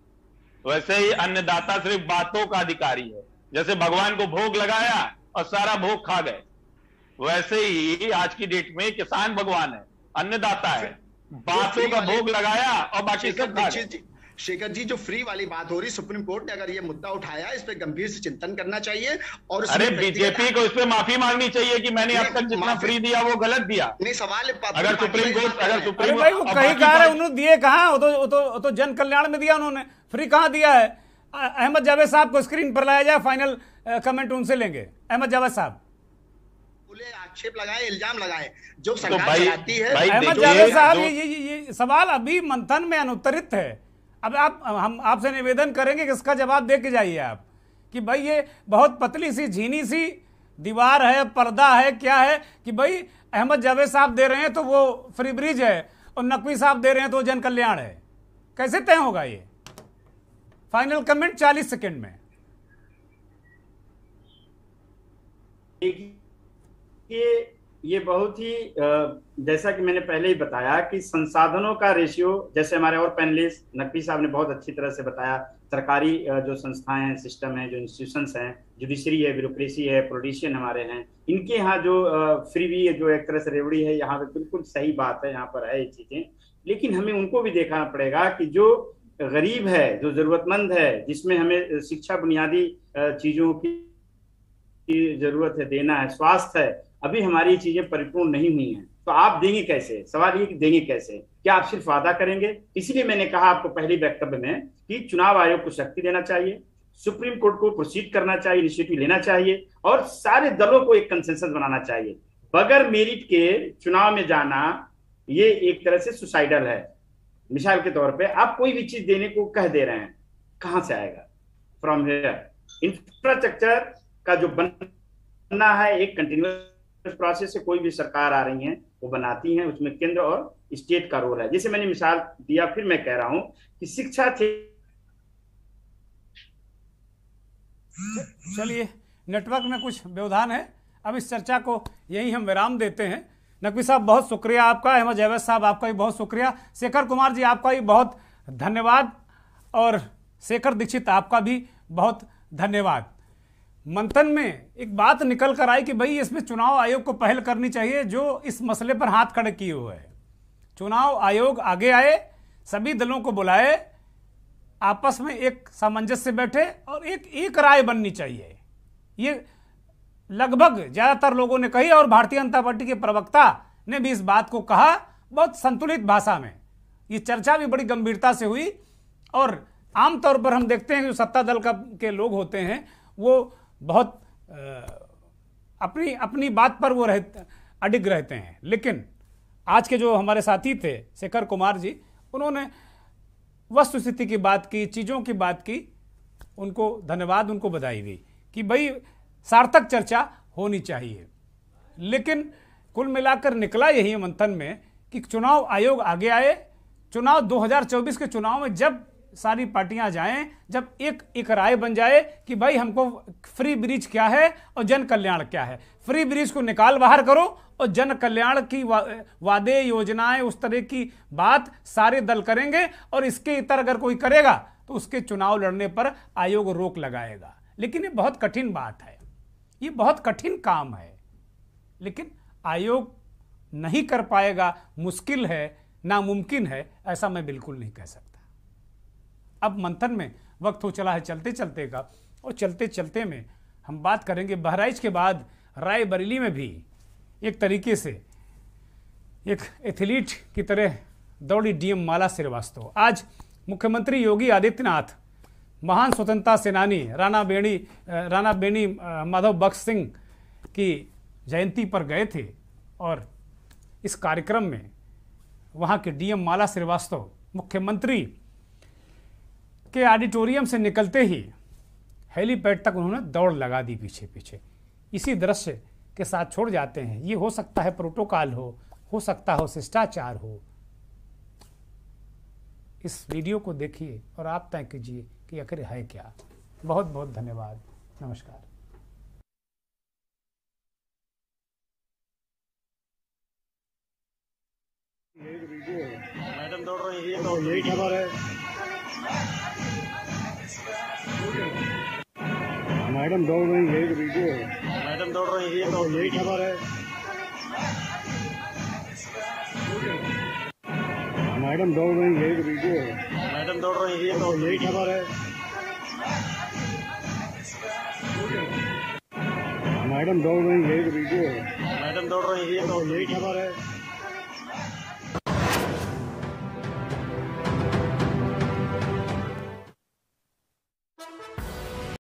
वैसे ही अन्नदाता सिर्फ बातों का अधिकारी है। जैसे भगवान को भोग लगाया और सारा भोग खा गए, वैसे ही आज की डेट में किसान भगवान है, अन्नदाता है, बातों का भोग लगाया और बाकी सब खा गए। शेखर जी, जो फ्री वाली बात हो रही, सुप्रीम कोर्ट ने अगर ये मुद्दा उठाया, इस पे गंभीर से चिंतन करना चाहिए। और अरे बीजेपी को इस पे माफी मांगनी चाहिए कि मैंने अब तक जितना फ्री दिया वो गलत दिया। नहीं, सवाल अगर सुप्रीम कोर्ट भाई वो कहीं कह रहे उन्होंने दिए कहाँ, वो तो जन कल्याण में दिया उन्होंने, फ्री कहाँ दिया है। अहमद जावेद साहब को स्क्रीन पर लाया जाए, फाइनल कमेंट उनसे लेंगे। अहमद जावेद साहब, आक्षेप लगाए, इल्जाम लगाए जो सरकार चलाती है। अहमद जावेद साहब, ये सवाल अभी मंथन में अनुत्तरित है। अब हम आपसे निवेदन करेंगे कि इसका जवाब दे के जाइए आप कि भाई ये बहुत पतली सी झीनी सी दीवार है, पर्दा है, क्या है कि भाई अहमद जावेद साहब दे रहे हैं तो वो फ्री ब्रिज है और नकवी साहब दे रहे हैं तो जन कल्याण है। कैसे तय होगा ये? फाइनल कमेंट 40 सेकंड में। ये बहुत ही जैसा कि मैंने पहले ही बताया कि संसाधनों का रेशियो, जैसे हमारे और पैनलिस्ट नकवी साहब ने बहुत अच्छी तरह से बताया, सरकारी जो संस्थाएं हैं, सिस्टम है, जो इंस्टीट्यूशंस हैं, जुडिशरी है, ब्यूरोक्रेसी है, पॉलिटिशियन हमारे हैं, इनके यहाँ जो फ्रीबी जो एक तरह से रेवड़ी है, यहाँ पे बिल्कुल सही बात है, यहाँ पर है ये चीजें। लेकिन हमें उनको भी देखना पड़ेगा कि जो गरीब है, जो जरूरतमंद है, जिसमें हमें शिक्षा बुनियादी चीजों की जरूरत है, देना है, स्वास्थ्य है, अभी हमारी ये चीजें परिपूर्ण नहीं हुई हैं, तो आप देंगे कैसे? सवाल ये कि देंगे कैसे? क्या आप सिर्फ वादा करेंगे? इसलिए मैंने कहा आपको पहले वक्तव्य में कि चुनाव आयोग को शक्ति देना चाहिए, सुप्रीम कोर्ट को प्रोसीड करना चाहिए, इनिशिएटिव लेना चाहिए और सारे दलों को एक कंसेंसस बनाना चाहिए। बगैर मेरिट के चुनाव में जाना ये एक तरह से सुसाइडल है। मिसाल के तौर पे आप कोई भी चीज देने को कह दे रहे हैं, कहां से आएगा? फ्रॉम हियर इंफ्रास्ट्रक्चर का जो बनना है एक कंटिन्यूअस प्रोसेस से कोई भी सरकार आ रही है वो बनाती है, उसमें केंद्र और स्टेट का रोल है। जैसे मैंने मिसाल दिया, फिर मैं कह रहा हूं कि शिक्षा चलिए, नेटवर्क में कुछ व्यवधान है, अब इस चर्चा को यही हम विराम देते हैं। नकवी साहब बहुत शुक्रिया आपका, अहमद जावेद साहब आपका भी बहुत शुक्रिया, शेखर कुमार जी आपका भी बहुत धन्यवाद और शेखर दीक्षित आपका भी बहुत धन्यवाद। मंथन में एक बात निकल कर आई कि भाई इसमें चुनाव आयोग को पहल करनी चाहिए, जो इस मसले पर हाथ खड़े किए हुए है। चुनाव आयोग आगे आए, सभी दलों को बुलाए, आपस में एक सामंजस्य से बैठे और एक राय बननी चाहिए। ये लगभग ज्यादातर लोगों ने कही और भारतीय जनता पार्टी के प्रवक्ता ने भी इस बात को कहा बहुत संतुलित भाषा में। ये चर्चा भी बड़ी गंभीरता से हुई और आमतौर पर हम देखते हैं कि जो सत्ता दल के लोग होते हैं वो बहुत अपनी बात पर वो अडिग रहते हैं। लेकिन आज के जो हमारे साथी थे शेखर कुमार जी, उन्होंने वस्तुस्थिति की बात की, चीज़ों की बात की, उनको धन्यवाद, उनको बधाई भी कि भाई सार्थक चर्चा होनी चाहिए। लेकिन कुल मिलाकर निकला यही मंथन में कि चुनाव आयोग आगे आए, चुनाव 2024 के चुनाव में जब सारी पार्टियां जाएं, जब एक राय बन जाए कि भाई हमको फ्री ब्रिज क्या है और जन कल्याण क्या है, फ्री ब्रिज को निकाल बाहर करो और जन कल्याण की वादे योजनाएं उस तरह की बात सारे दल करेंगे और इसके इतर अगर कोई करेगा तो उसके चुनाव लड़ने पर आयोग रोक लगाएगा। लेकिन ये बहुत कठिन बात है, ये बहुत कठिन काम है, लेकिन आयोग नहीं कर पाएगा, मुश्किल है, नामुमकिन है, ऐसा मैं बिल्कुल नहीं कह सकता। अब मंथन में वक्त हो चला है चलते चलते का, और चलते चलते में हम बात करेंगे बहराइच के बाद रायबरेली में भी एक तरीके से एक एथलीट की तरह दौड़ी डीएम माला श्रीवास्तव। आज मुख्यमंत्री योगी आदित्यनाथ महान स्वतंत्रता सेनानी राणा बेनी माधव बख्श सिंह की जयंती पर गए थे और इस कार्यक्रम में वहाँ के डीएम माला श्रीवास्तव मुख्यमंत्री के ऑडिटोरियम से निकलते ही हेलीपैड तक उन्होंने दौड़ लगा दी पीछे पीछे। इसी दृश्य के साथ छोड़ जाते हैं। ये हो सकता है प्रोटोकॉल हो सकता हो शिष्टाचार हो। इस वीडियो को देखिए और आप तय कीजिए कि आखिर है क्या। बहुत बहुत धन्यवाद, नमस्कार। मैडम दौड़ रही है तो यही खबर है। मैडम दौड़ रही है, वीडियो है। मैडम दौड़ रही है तो यही खबर है। मैडम दौड़ रही है, वीडियो है। मैडम दौड़ रही है तो यही खबर है। मैडम दौड़ रही है, वीडियो है। मैडम दौड़ रही है तो यही खबर है।